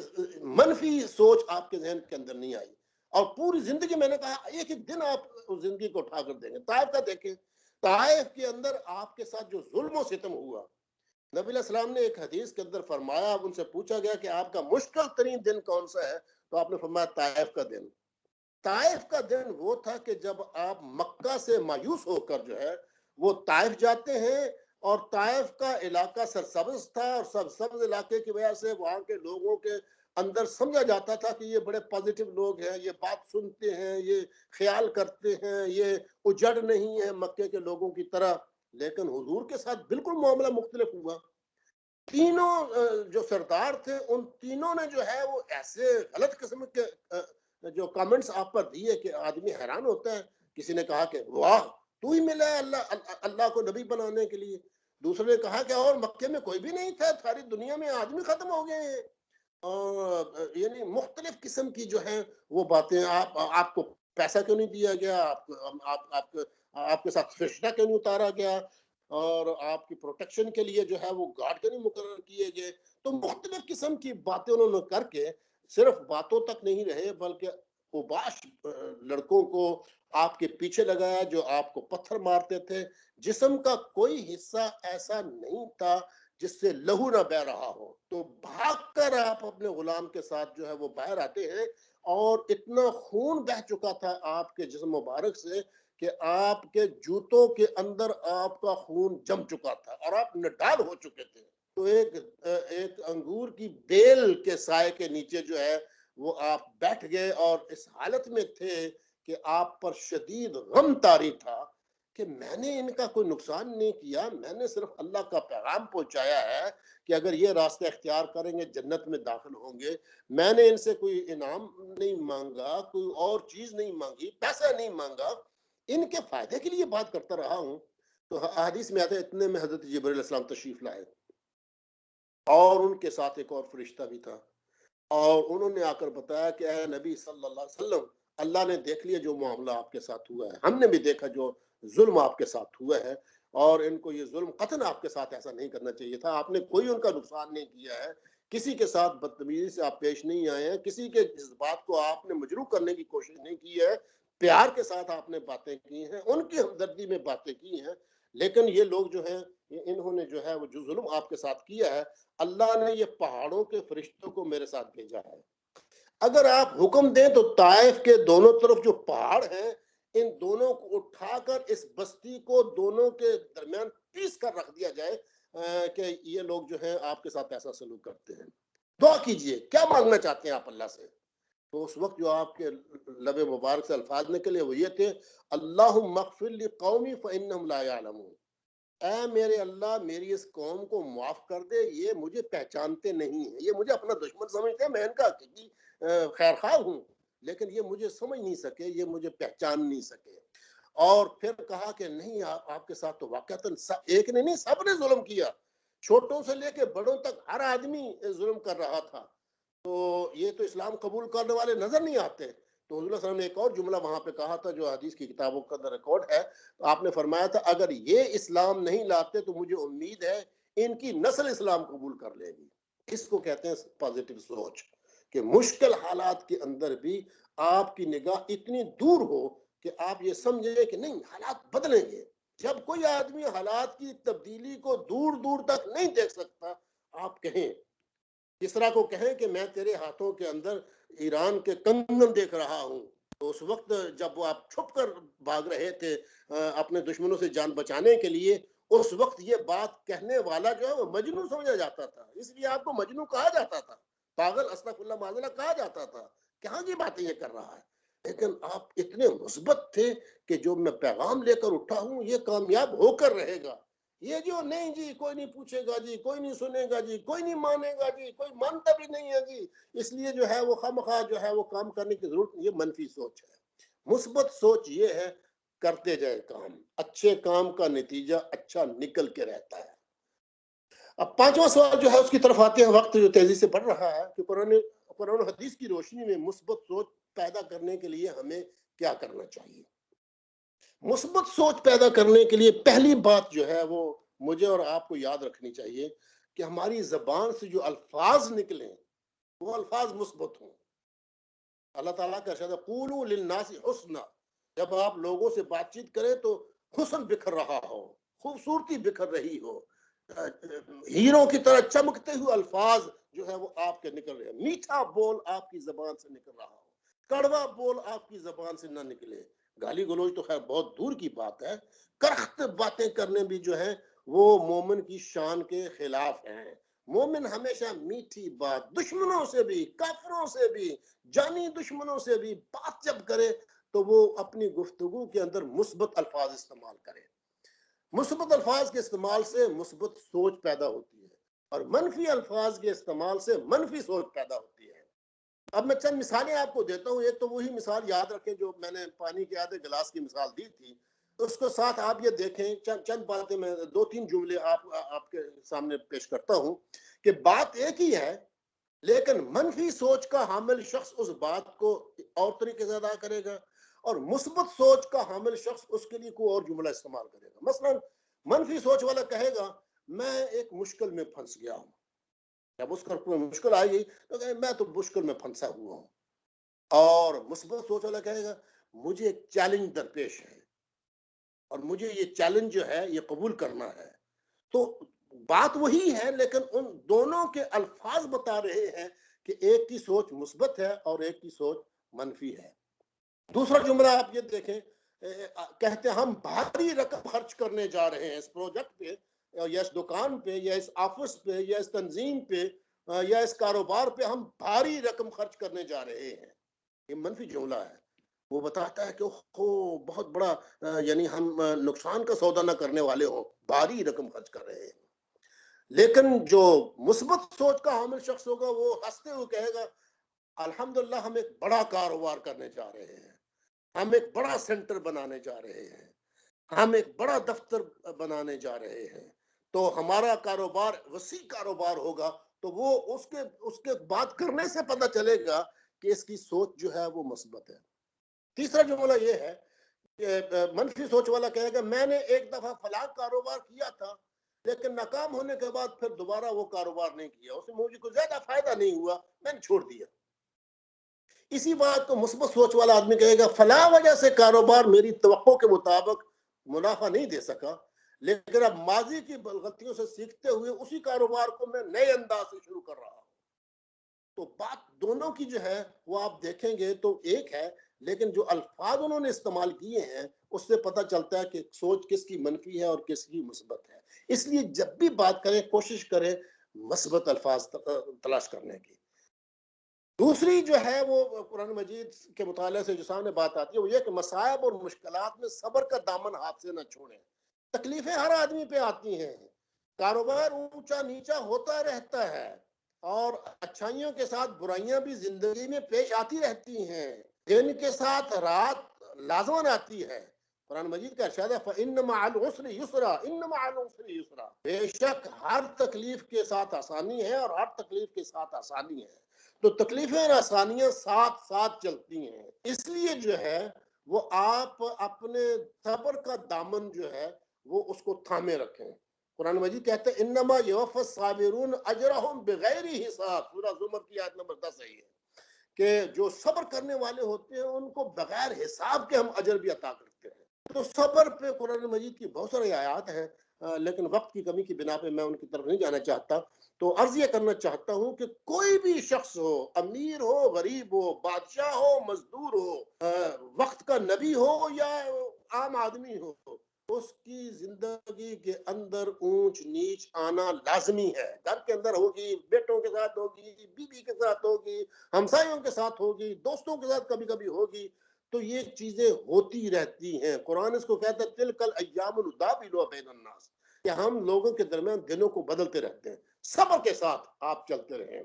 منفی سوچ آپ کے ذہن کے اندر نہیں آئی. اور پوری زندگی میں نے کہا ایک ایک دن آپ اس زندگی کو اٹھا کر دیں گے. طائف کا دیکھیں، طائف کے اندر آپ کے ساتھ جو ظلم و ستم ہوا، نبی علیہ السلام نے ایک حدیث کے اندر فرمایا، اب ان سے پوچھا گیا کہ آپ کا مشکل ترین دن کون سا ہے، تو آپ نے فرمایا طائف کا دن. طائف کا دن وہ تھا کہ جب آپ مکہ سے مایوس ہو کر جو ہے وہ طائف جاتے ہیں، اور طائف کا علاقہ سرسبز تھا، اور سرسبز علاقے کی وجہ سے وہاں کے لوگوں کے اندر سمجھا جاتا تھا کہ یہ بڑے پازیٹیو لوگ ہیں، یہ بات سنتے ہیں، یہ خیال کرتے ہیں، یہ اجڑ نہیں ہے مکے کے لوگوں کی طرح. لیکن حضور کے ساتھ بالکل معاملہ مختلف ہوا. تینوں جو سردار تھے ان تینوں نے جو ہے وہ ایسے غلط قسم کے جو کامنٹس آپ پر دیے کہ آدمی حیران ہوتا ہے. کسی نے کہا کہ واہ تو ہی ملا ہے اللہ کو نبی بنانے کے لیے. دوسرے نے کہا کہ اور مکے میں کوئی بھی نہیں تھا، ساری دنیا میں آدمی ختم ہو گئے ہیں. اور یعنی مختلف قسم کی جو ہیں وہ باتیں. آپ کو پیسہ کیوں نہیں دیا گیا، آپ کے ساتھ فرشتہ کیوں نہیں اتارا گیا، اور آپ کی پروٹیکشن کے لیے جو ہے وہ گارڈ کے نہیں مقرر کیے گئے. تو مختلف قسم کی باتیں انہوں نے کر کے صرف باتوں تک نہیں رہے، بلکہ اوباش لڑکوں کو آپ کے پیچھے لگایا جو آپ کو پتھر مارتے تھے. جسم کا کوئی حصہ ایسا نہیں تھا جس سے لہو نہ بہ رہا ہو. تو بھاگ کر آپ اپنے غلام کے ساتھ جو ہے وہ باہر آتے ہیں، اور اتنا خون بہ چکا تھا آپ کے جسم مبارک سے کہ آپ کے جوتوں کے اندر آپ کا خون جم چکا تھا اور آپ نڈال ہو چکے تھے. تو ایک انگور کی بیل کے سائے کے نیچے جو ہے وہ آپ بیٹھ گئے، اور اس حالت میں تھے کہ آپ پر شدید غم طاری تھا کہ میں نے ان کا کوئی نقصان نہیں کیا، میں نے صرف اللہ کا پیغام پہنچایا ہے کہ اگر یہ راستہ اختیار کریں گے جنت میں داخل ہوں گے. میں نے ان سے کوئی انعام نہیں مانگا، کوئی اور چیز نہیں مانگی، پیسہ نہیں مانگا، ان کے فائدے کے لیے بات کرتا رہا ہوں. تو حدیث میں آتا ہے اتنے میں حضرت جبرائیل علیہ السلام تشریف لائے، اور ان کے ساتھ ایک اور فرشتہ بھی تھا، اور انہوں نے آ کر بتایا کہ اے نبی صلی اللہ علیہ وسلم، اللہ نے دیکھ لیا جو معاملہ آپ کے ساتھ ہوا ہے، ہم نے بھی دیکھا جو ظلم آپ کے ساتھ ہوا ہے، اور ان کو یہ ظلم قطعاً آپ کے ساتھ ایسا نہیں کرنا چاہیے تھا. آپ نے کوئی ان کا نقصان نہیں کیا ہے، کسی کے ساتھ بدتمیزی سے آپ پیش نہیں آئے ہیں، کسی کے جذبات کو آپ نے مجروح کرنے کی کوشش نہیں کی ہے، پیار کے ساتھ آپ نے باتیں کی ہیں، ان کی ہمدردی میں باتیں کی ہیں. لیکن یہ لوگ جو ہیں انہوں نے جو ہے وہ جو ظلم آپ کے ساتھ کیا ہے، اللہ نے یہ پہاڑوں کے فرشتوں کو میرے ساتھ بھیجا ہے. اگر آپ حکم دیں تو طائف کے دونوں طرف جو پہاڑ ہیں ان دونوں کو اٹھا کر اس بستی کو دونوں کے درمیان پیس کر رکھ دیا جائے. کہ یہ لوگ جو ہیں آپ کے ساتھ ایسا سلوک کرتے ہیں. دعا کیجئے, کیا مانگنا چاہتے ہیں آپ اللہ سے؟ تو اس وقت جو آپ کے لب مبارک سے الفاظ نکلے وہ یہ تھے, اللہم اغفر لقومی فانہم لا یعلمون. اے میرے اللہ, میری اس قوم کو معاف کر دے, یہ مجھے پہچانتے نہیں ہیں, یہ مجھے اپنا دشمن سمجھتے ہیں, میں ان کا حقیقی خیر خواہ ہوں, لیکن یہ مجھے سمجھ نہیں سکے, یہ مجھے پہچان نہیں سکے. اور پھر کہا کہ نہیں, آپ کے ساتھ تو واقعتاً ایک نے نہیں, سب نے ظلم کیا, چھوٹوں سے لے کے بڑوں تک ہر آدمی ظلم کر رہا تھا. تو یہ تو اسلام قبول کرنے والے نظر نہیں آتے. تو حضور صلی اللہ علیہ وسلم نے ایک اور جملہ وہاں پہ کہا تھا جو حدیث کی کتابوں کا اندر ریکارڈ ہے. تو آپ نے فرمایا تھا, اگر یہ اسلام نہیں لاتے تو مجھے امید ہے ان کی نسل اسلام قبول کر لے گی. اس کو کہتے ہیں پازیٹیو سوچ, کہ مشکل حالات کے اندر بھی آپ کی نگاہ اتنی دور ہو کہ آپ یہ سمجھیں کہ نہیں, حالات بدلیں گے. جب کوئی آدمی حالات کی تبدیلی کو دور دور تک نہیں دیکھ سکتا, آپ کہیں اس طرح کو کہیں کہ میں تیرے ہاتھوں کے اندر ایران کے کنگن دیکھ رہا ہوں. تو اس وقت جب وہ آپ چھپ کر بھاگ رہے تھے اپنے دشمنوں سے جان بچانے کے لیے, اس وقت یہ بات کہنے والا جو ہے وہ مجنون سمجھا جاتا تھا, اس لیے آپ کو مجنون کہا جاتا تھا, پاگل استغفر اللہ معذ اللہ کہا جاتا تھا. کہاں کی باتیں یہ کر رہا ہے؟ لیکن آپ اتنے مثبت تھے کہ جو میں پیغام لے کر اٹھا ہوں یہ کامیاب ہو کر رہے گا. یہ جو نہیں جی, کوئی نہیں پوچھے گا جی, کوئی نہیں سنے گا جی, کوئی نہیں مانے گا جی, کوئی مانتا بھی نہیں ہے جی, اس لیے جو ہے وہ خواہ جو ہے وہ کام کرنے کی ضرورت, یہ منفی سوچ ہے. مثبت سوچ یہ ہے, کرتے جائے کام, اچھے کام کا نتیجہ اچھا نکل کے رہتا ہے. اب پانچواں سوال جو ہے اس کی طرف آتے ہیں, وقت جو تیزی سے بڑھ رہا ہے, کہ قرآن و حدیث کی روشنی میں مثبت سوچ پیدا کرنے کے لیے ہمیں کیا کرنا چاہیے. مثبت سوچ پیدا کرنے کے لیے پہلی بات جو ہے وہ مجھے اور آپ کو یاد رکھنی چاہیے کہ ہماری زبان سے جو الفاظ نکلیں وہ الفاظ مثبت ہوں. اللہ تعالیٰ کا ارشاد ہے, قولوا للناس حسنا. جب آپ لوگوں سے بات چیت کریں تو حسن بکھر رہا ہو, خوبصورتی بکھر رہی ہو, ہیروں کی طرح چمکتے ہوئے الفاظ جو ہے وہ آپ کے نکل رہے ہیں. میٹھا بول آپ کی زبان سے نکل رہا ہو, کڑوا بول آپ کی زبان سے نہ نکلے. گالی گلوچ تو خیر بہت دور کی بات ہے, کرخت باتیں کرنے بھی جو ہے وہ مومن کی شان کے خلاف ہیں. مومن ہمیشہ میٹھی بات, دشمنوں سے بھی, کافروں سے بھی, جانی دشمنوں سے بھی بات جب کرے تو وہ اپنی گفتگو کے اندر مثبت الفاظ استعمال کرے. مثبت الفاظ کے استعمال سے مثبت سوچ پیدا ہوتی ہے, اور منفی الفاظ کے استعمال سے منفی سوچ پیدا ہوتی ہے. اب میں چند مثالیں آپ کو دیتا ہوں. ایک تو وہی مثال یاد رکھیں جو میں نے پانی کے آدھے گلاس کی مثال دی تھی, اس کو ساتھ آپ یہ دیکھیں, چند باتیں میں 2-3 جملے آپ کے سامنے پیش کرتا ہوں کہ بات ایک ہی ہے, لیکن منفی سوچ کا حامل شخص اس بات کو اور طریقے سے ادا کرے گا, اور مثبت سوچ کا حامل شخص اس کے لیے کوئی اور جملہ استعمال کرے گا. مثلا منفی سوچ والا کہے گا میں ایک مشکل میں پھنس گیا ہوں. جب اس کو مشکل آئے گی تو کہے میں تو مشکل میں پھنسا ہوا ہوں. اور مثبت سوچ والا کہے گا مجھے ایک چیلنج درپیش ہے اور مجھے یہ چیلنج جو ہے یہ قبول کرنا ہے. تو بات وہی ہے, لیکن ان دونوں کے الفاظ بتا رہے ہیں کہ ایک کی سوچ مثبت ہے اور ایک کی سوچ منفی ہے. دوسرا جملہ آپ یہ دیکھیں, کہتے ہیں ہم بھاری رقم خرچ کرنے جا رہے ہیں اس پروجیکٹ پہ, یا اس دکان پہ, یا اس آفس پہ, یا اس تنظیم پہ, یا اس کاروبار پہ ہم بھاری رقم خرچ کرنے جا رہے ہیں. یہ منفی جملہ ہے. وہ بتاتا ہے کہ بہت بڑا یعنی ہم نقصان کا سودا نہ کرنے والے ہوں, بھاری رقم خرچ کر رہے ہیں. لیکن جو مثبت سوچ کا حامل شخص ہوگا وہ ہنستے ہوئے کہے گا الحمدللہ ہم ایک بڑا کاروبار کرنے جا رہے ہیں, ہم ایک بڑا سینٹر بنانے جا رہے ہیں, ہم ایک بڑا دفتر بنانے جا رہے ہیں, تو ہمارا کاروبار وسیع کاروبار ہوگا. تو وہ اس کے بات کرنے سے پتہ چلے گا کہ اس کی سوچ جو ہے وہ مثبت ہے. تیسرا جملہ یہ ہے کہ منفی سوچ والا کہے گا میں نے ایک دفعہ فلاں کاروبار کیا تھا, لیکن ناکام ہونے کے بعد پھر دوبارہ وہ کاروبار نہیں کیا, اس میں مجھے کوئی زیادہ فائدہ نہیں ہوا, میں نے چھوڑ دیا. اسی بات کو مثبت سوچ والا آدمی کہے گا فلاں وجہ سے کاروبار میری توقع کے مطابق منافع نہیں دے سکا, لیکن اب ماضی کی غلطیوں سے سیکھتے ہوئے اسی کاروبار کو میں نئے انداز سے شروع کر رہا ہوں. تو بات دونوں کی جو ہے وہ آپ دیکھیں گے تو ایک ہے، لیکن جو الفاظ انہوں نے استعمال کیے ہیں اس سے پتہ چلتا ہے کہ سوچ کس کی منفی ہے اور کس کی مثبت ہے. اس لیے جب بھی بات کریں کوشش کریں مثبت الفاظ تلاش کرنے کی. دوسری جو ہے وہ قرآن مجید کے مطالعے سے جو سامنے بات آتی ہے وہ یہ کہ مصائب اور مشکلات میں صبر کا دامن ہاتھ سے نہ چھوڑیں. تکلیفیں ہر آدمی پہ آتی ہیں، کاروبار اونچا نیچا ہوتا رہتا ہے، اور اچھائیوں کے ساتھ برائیاں بھی زندگی میں پیش آتی رہتی ہیں، دن کے ساتھ رات لازماً آتی ہے. قرآن مجید کا ارشاد ہے فَإِنَّ مَعَ الْعُسْرِ يُسْرًا إِنَّ مَعَ الْعُسْرِ يُسْرًا، بے شک ہر تکلیف کے ساتھ آسانی ہے اور ہر تکلیف کے ساتھ آسانی ہے. تو تکلیفیں اور آسانیاں ساتھ ساتھ چلتی ہیں. اس لیے جو ہے وہ آپ اپنے صبر کا دامن جو ہے وہ اس کو تھامے رکھیں. قرآن مجید کہتے ہیں انما یوفی الصابرون اجرہم بغیر حساب، سورہ زمر کی آیت نمبر 10 ہے یہ، کہ جو صبر کرنے والے ہوتے ہیں ان کو بغیر حساب کے ہم اجر بھی عطا کرتے ہیں. تو صبر پہ قرآن مجید کی بہت ساری آیات ہیں، لیکن وقت کی کمی کی بنا پہ میں ان کی طرف نہیں جانا چاہتا. تو عرض یہ کرنا چاہتا ہوں کہ کوئی بھی شخص ہو، امیر ہو غریب ہو، بادشاہ ہو مزدور ہو، وقت کا نبی ہو یا عام آدمی ہو، اس کی زندگی کے اندر اونچ نیچ آنا لازمی ہے. گھر کے اندر ہوگی، بیٹوں کے ساتھ ہوگی، بیوی کے ساتھ ہوگی، ہمسایوں کے ساتھ ہوگی، دوستوں کے ساتھ کبھی کبھی ہوگی. تو یہ چیزیں ہوتی رہتی ہیں. قرآن اس کو کہتا ہے تلک الایام نداولها بین الناس، کہ ہم لوگوں کے درمیان دنوں کو بدلتے رہتے ہیں. صبر کے ساتھ آپ چلتے رہیں،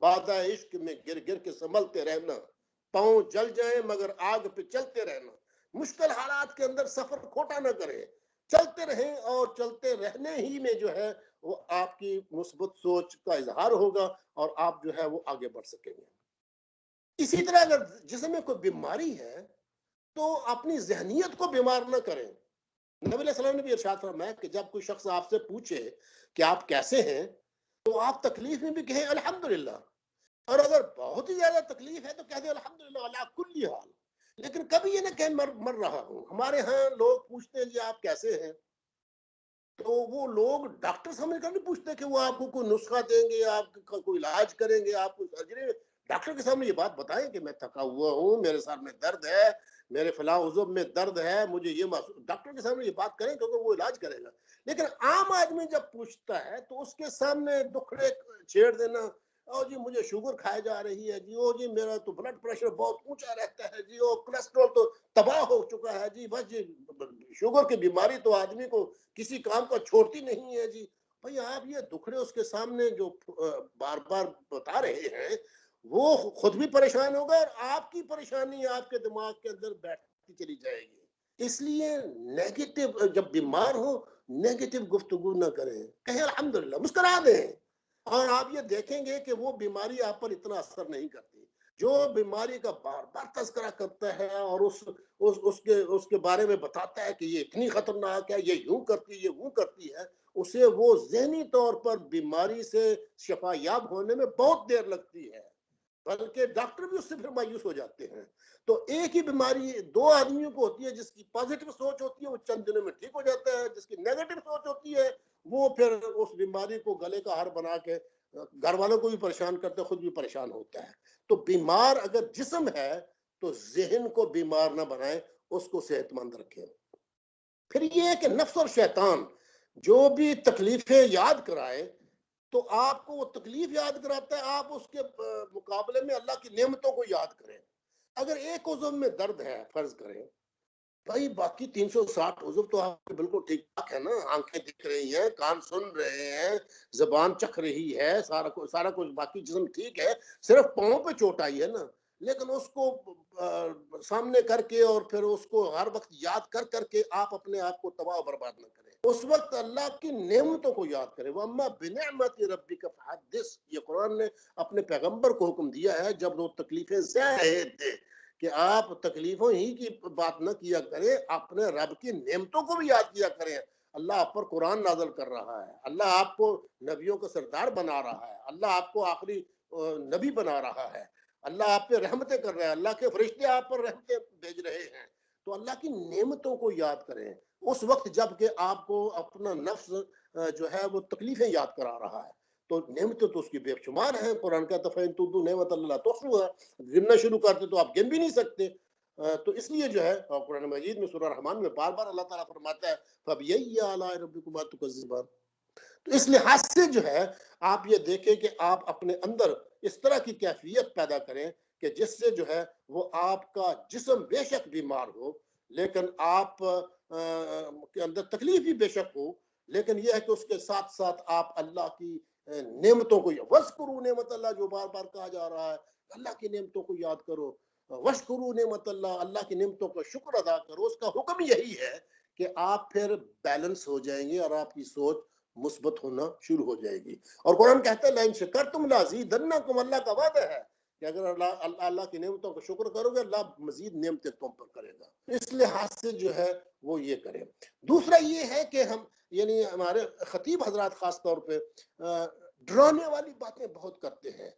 بادہ عشق میں گر گر کے سنبھلتے رہنا، پاؤں جل جائیں مگر آگ پہ چلتے رہنا. مشکل حالات کے اندر سفر کھوٹا نہ کریں، چلتے رہیں، اور چلتے رہنے ہی میں جو ہے وہ آپ کی مثبت سوچ کا اظہار ہوگا اور آپ جو ہے وہ آگے بڑھ سکیں گے. اسی طرح اگر جسم میں کوئی بیماری ہے تو اپنی ذہنیت کو بیمار نہ کریں. نبی علیہ السلام نے بھی ارشاد فرمایا کہ جب کوئی شخص آپ سے پوچھے کہ آپ کیسے ہیں تو آپ تکلیف میں بھی کہیں الحمدللہ، اور اگر بہت ہی زیادہ تکلیف ہے تو کہہ دیں الحمدللہ علی کل حال. لیکن کبھی یہ نہ کہ مر رہا ہوں. ہمارے ہاں لوگ پوچھتے ہیں جی آپ کیسے ہیں، تو وہ لوگ ڈاکٹر سمجھ کر نہیں پوچھتے کہ وہ آپ کو کوئی نسخہ دیں گے، آپ کا کوئی علاج کریں گے، آپ کو سرجری. ڈاکٹر کے سامنے یہ بات بتائیں کہ میں تھکا ہوا ہوں، میرے سر میں درد ہے، میرے فلاں عضو میں درد ہے، مجھے یہ محسوس. ڈاکٹر کے سامنے یہ بات کریں کیونکہ وہ علاج کرے گا. لیکن عام آدمی جب پوچھتا ہے تو اس کے سامنے دکھڑے چھیڑ دینا، او جی مجھے شوگر کھائے جا رہی ہے، جی او جی میرا تو بلڈ پریشر بہت اونچا رہتا ہے، جی او کولیسٹرول تو تباہ ہو چکا ہے، جی بس جی شوگر کی بیماری تو آدمی کو کسی کام کا چھوڑتی نہیں ہے. جی بھئی آپ یہ دکھڑے اس کے سامنے جو بار بار بتا رہے ہیں وہ خود بھی پریشان ہوگا اور آپ کی پریشانی آپ کے دماغ کے اندر بیٹھتی چلی جائے گی. اس لیے نیگیٹو جب بیمار ہو نیگیٹو گفتگو نہ کریں، کہیں الحمدللہ، مسکرا دیں، اور آپ یہ دیکھیں گے کہ وہ بیماری آپ پر اتنا اثر نہیں کرتی. جو بیماری کا بار بار تذکرہ کرتا ہے اور اس کے بارے میں بتاتا ہے کہ یہ اتنی خطرناک ہے، یہ یوں کرتی ہے، یہ وہ کرتی ہے، اسے وہ ذہنی طور پر بیماری سے شفا یاب ہونے میں بہت دیر لگتی ہے، بلکہ ڈاکٹر بھی اس سے پھر مایوس ہو جاتے ہیں. تو ایک ہی بیماری دو آدمیوں کو ہوتی ہے، جس کی پازیٹو سوچ ہوتی ہے وہ چند دنوں میں ٹھیک ہو جاتا ہے، جس کی نیگیٹو سوچ ہوتی ہے وہ پھر اس بیماری کو گلے کا ہار بنا کے گھر والوں کو بھی پریشان کرتے، خود بھی پریشان ہوتا ہے. تو بیمار اگر جسم ہے تو ذہن کو بیمار نہ بنائیں، اس کو صحت مند رکھیں. پھر یہ ہے کہ نفس اور شیطان جو بھی تکلیفیں یاد کرائے تو آپ کو وہ تکلیف یاد کراتا ہے، آپ اس کے مقابلے میں اللہ کی نعمتوں کو یاد کریں. اگر ایک عضو میں درد ہے فرض کریں، بھائی باقی 360 عضو تو آپ کے بالکل ٹھیک ٹھاک ہے نا، آنکھیں دکھ رہی ہیں، کان سن رہے ہیں، زبان چکھ رہی ہے، سارا کچھ باقی جسم ٹھیک ہے، صرف پاؤں پہ چوٹ آئی ہے نا. لیکن اس کو سامنے کر کے اور پھر اس کو ہر وقت یاد کر کر کے آپ اپنے آپ کو تباہ و برباد نہ کریں. اس وقت اللہ کی نعمتوں کو یاد کریں. وَأَمَّا بِنِعْمَةِ رَبِّكَ فَحَدِّثْ، یہ قرآن نے اپنے پیغمبر کو حکم دیا ہے جب وہ تکلیفیں سے رہے تھے کہ آپ تکلیفوں ہی کی بات نہ کیا کریں، اپنے رب کی نعمتوں کو بھی یاد کیا کریں. اللہ آپ پر قرآن نازل کر رہا ہے، اللہ آپ کو نبیوں کا سردار بنا رہا ہے، اللہ آپ کو آخری نبی بنا رہا ہے، اللہ آپ پہ رحمتیں کر رہا ہے، اللہ کے فرشتے آپ پر رحمتیں بھیج رہے ہیں. تو اللہ کی نعمتوں کو یاد کریں اس وقت جب کہ آپ کو اپنا نفس جو ہے وہ تکلیفیں یاد کرا رہا ہے. تو نعمتیں تو اس کی بے شمار ہیں. قرآن کہتا ہے فَإِن نعمت اللہ تحصوها، گننا شروع کرتے تو آپ گن بھی نہیں سکتے. تو اس لیے جو ہے قرآن مجید میں سورہ رحمان میں بار بار اللہ تعالیٰ فرماتا ہے فَبِأَيِّ آلَاءِ رَبِّكُمَا تُكَذِّبَانِ. تو اس لحاظ سے جو ہے آپ یہ دیکھیں کہ آپ اپنے اندر اس طرح کی کیفیت پیدا کریں کہ جس سے جو ہے وہ آپ کا جسم بے شک بیمار ہو لیکن آپ کے اندر تکلیف بھی بے شک ہو، لیکن یہ ہے کہ اس کے ساتھ ساتھ آپ اللہ کی نعمتوں کو وَاذْكُرُوا نعمت اللہ جو بار بار کہا جا رہا ہے، اللہ کی نعمتوں کو یاد کرو. وَاشْكُرُوا نعمت اللہ کی نعمتوں کا شکر ادا کرو. اس کا حکم یہی ہے کہ آپ پھر بیلنس ہو جائیں گے اور آپ کی سوچ مثبت ہونا شروع ہو جائے گی. اور قرآن کہتا ہے لَإِن شَكَرْتُمْ لَأَزِيدَنَّكُمْ، اللہ کا وعدہ ہے کہ اگر اللہ کی نعمتوں کا شکر کرو گے اللہ مزید نعمتیں تم پر کرے گا. اس لحاظ سے جو ہے وہ یہ کرے. دوسرا یہ ہے کہ ہم یعنی ہمارے خطیب حضرات خاص طور پہ ڈرانے والی باتیں بہت کرتے ہیں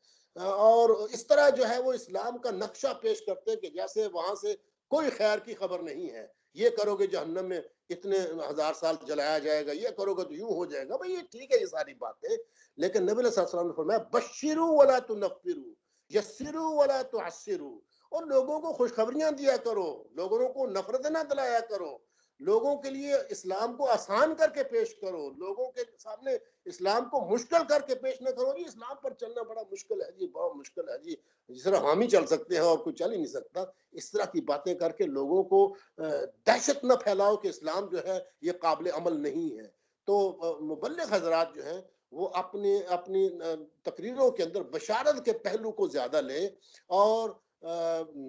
اور اس طرح جو ہے وہ اسلام کا نقشہ پیش کرتے ہیں کہ جیسے وہاں سے کوئی خیر کی خبر نہیں ہے. یہ کرو گے جہنم میں اتنے 1000 سال جلایا جائے گا، یہ کرو گے تو یوں ہو جائے گا. بھئی یہ ٹھیک ہے یہ ساری باتیں، لیکن نبی علیہ السلام نے فرمایا بشروا ولا تنفروا، یسروا ولا تعسروا. اور لوگوں کو خوشخبریاں دیا کرو، لوگوں کو نفرت نہ دلایا کرو، لوگوں کے لیے اسلام کو آسان کر کے پیش کرو، لوگوں کے سامنے اسلام کو مشکل کر کے پیش نہ کرو. جی اسلام پر چلنا بڑا مشکل ہے جی، بہت مشکل ہے جی، جس طرح ہم ہی چل سکتے ہیں اور کوئی چل ہی نہیں سکتا. اس طرح کی باتیں کر کے لوگوں کو دہشت نہ پھیلاؤ کہ اسلام جو ہے یہ قابل عمل نہیں ہے. تو مبلغ حضرات جو ہیں وہ اپنی تقریروں کے اندر بشارت کے پہلو کو زیادہ لیں اور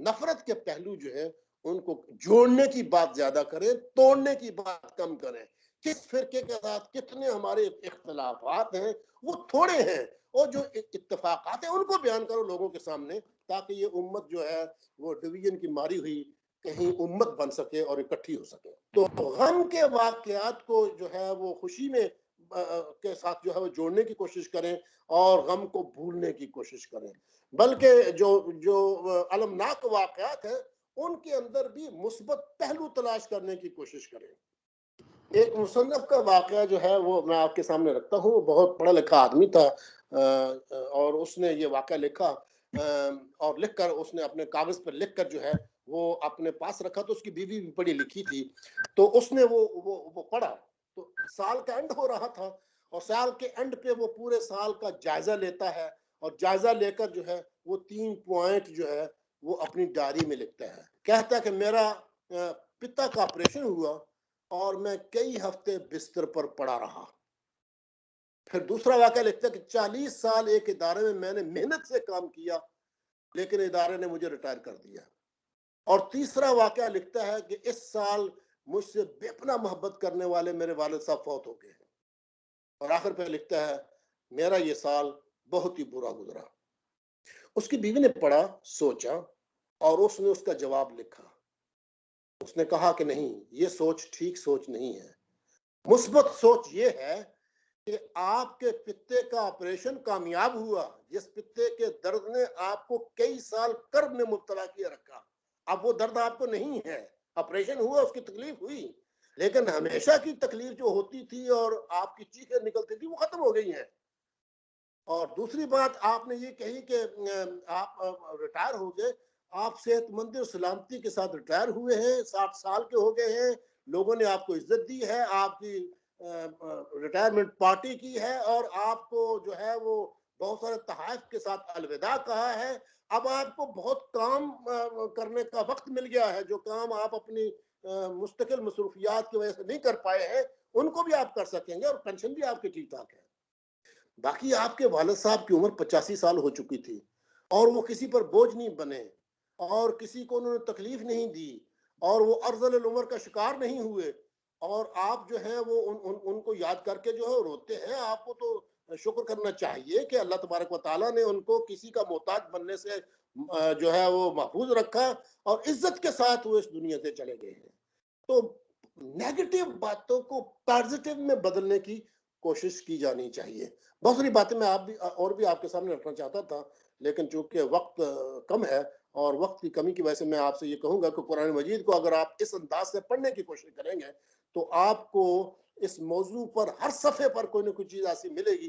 نفرت کے پہلو جو ہے ان کو جوڑنے کی بات زیادہ کریں، توڑنے کی بات کم کریں. کس فرقے کے ساتھ کتنے ہمارے اختلافات ہیں وہ تھوڑے ہیں، اور جو اتفاقات ہیں ان کو بیان کرو لوگوں کے سامنے تاکہ یہ امت جو ہے وہ ڈویژن کی ماری ہوئی کہیں امت بن سکے اور اکٹھی ہو سکے. تو غم کے واقعات کو جو ہے وہ خوشی میں کے ساتھ جو ہے وہ جوڑنے کی کوشش کریں اور غم کو بھولنے کی کوشش کریں. بلکہ جو المناک واقعات ہیں ان کے اندر بھی مثبت پہلو تلاش کرنے کی کوشش کریں. ایک مصنف کا واقعہ جو ہے وہ میں آپ کے سامنے رکھتا ہوں. بہت پڑھا لکھا آدمی تھا اور اس نے یہ واقعہ لکھا اور لکھ کر اس نے اپنے کاغذ پر لکھ کر جو ہے وہ اپنے پاس رکھا. تو اس کی بیوی بھی پڑھی لکھی تھی تو اس نے وہ پڑھا. تو سال کا اینڈ ہو رہا تھا اور سال کے اینڈ پہ وہ پورے سال کا جائزہ لیتا ہے اور جائزہ لے کر جو ہے وہ 3 پوائنٹ جو ہے وہ اپنی ڈائری میں لکھتا ہے. کہتا ہے کہ میرا پتا کا آپریشن ہوا اور میں کئی ہفتے بستر پر پڑا رہا. پھر دوسرا واقعہ لکھتا ہے کہ 40 سال ایک ادارے میں نے محنت سے کام کیا لیکن ادارے نے مجھے ریٹائر کر دیا. اور تیسرا واقعہ لکھتا ہے کہ اس سال مجھ سے بے پناہ محبت کرنے والے میرے والد صاحب فوت ہو گئے ہیں. اور آخر پہ لکھتا ہے میرا یہ سال بہت ہی برا گزرا. اس کی بیوی نے پڑھا، سوچا اور اس نے اس کا جواب لکھا. اس نے کہا کہ نہیں، یہ سوچ ٹھیک سوچ نہیں ہے. مثبت سوچ یہ ہے کہ آپ کے پتے کا آپریشن کامیاب ہوا، جس پتے کے درد نے آپ کو کئی سال کرب میں مبتلا کیا رکھا. اب وہ درد آپ کو نہیں ہے. آپریشن ہوا، اس کی تکلیف ہوئی، لیکن ہمیشہ کی تکلیف جو ہوتی تھی اور آپ کی چیخیں نکلتی تھی وہ ختم ہو گئی ہیں. اور دوسری بات آپ نے یہ کہی کہ آپ ریٹائر ہو گئے، آپ صحت مند اور سلامتی کے ساتھ ریٹائر ہوئے ہیں، 60 سال کے ہو گئے ہیں، لوگوں نے آپ کو عزت دی ہے، آپ کی ریٹائرمنٹ پارٹی کی ہے اور آپ کو جو ہے وہ بہت سارے تحائف کے ساتھ الوداع کہا ہے. اب آپ کو بہت کام کرنے کا وقت مل گیا ہے. جو کام آپ اپنی مستقل مصروفیات کی وجہ سے نہیں کر پائے ہیں ان کو بھی آپ کر سکیں گے اور پینشن بھی آپ کی ٹھیک ٹھاک ہے. باقی آپ کے والد صاحب کی عمر 85 سال ہو چکی تھی اور وہ کسی پر بوجھ نہیں بنے اور کسی کو انہوں نے تکلیف نہیں دی اور وہ ارذل العمر کا شکار نہیں ہوئے. اور آپ جو ہیں وہ ان کو یاد کر کے جو ہے روتے ہیں. آپ کو تو شکر کرنا چاہیے کہ اللہ تبارک و تعالیٰ نے ان کو کسی کا محتاج بننے سے جو ہے وہ محفوظ رکھا اور عزت کے ساتھ وہ اس دنیا سے چلے گئے ہیں. تو نیگیٹو باتوں کو پازیٹو میں بدلنے کی کوشش کی جانی چاہیے. بہت ساری باتیں میں آپ کے سامنے رکھنا چاہتا تھا لیکن چونکہ وقت کم ہے اور وقت کی کمی کی وجہ سے میں آپ سے یہ کہوں گا کہ قرآن مجید کو اگر آپ اس انداز سے پڑھنے کی کوشش کریں گے تو آپ کو اس موضوع پر ہر صفحے پر کوئی نہ کوئی چیز ایسی ملے گی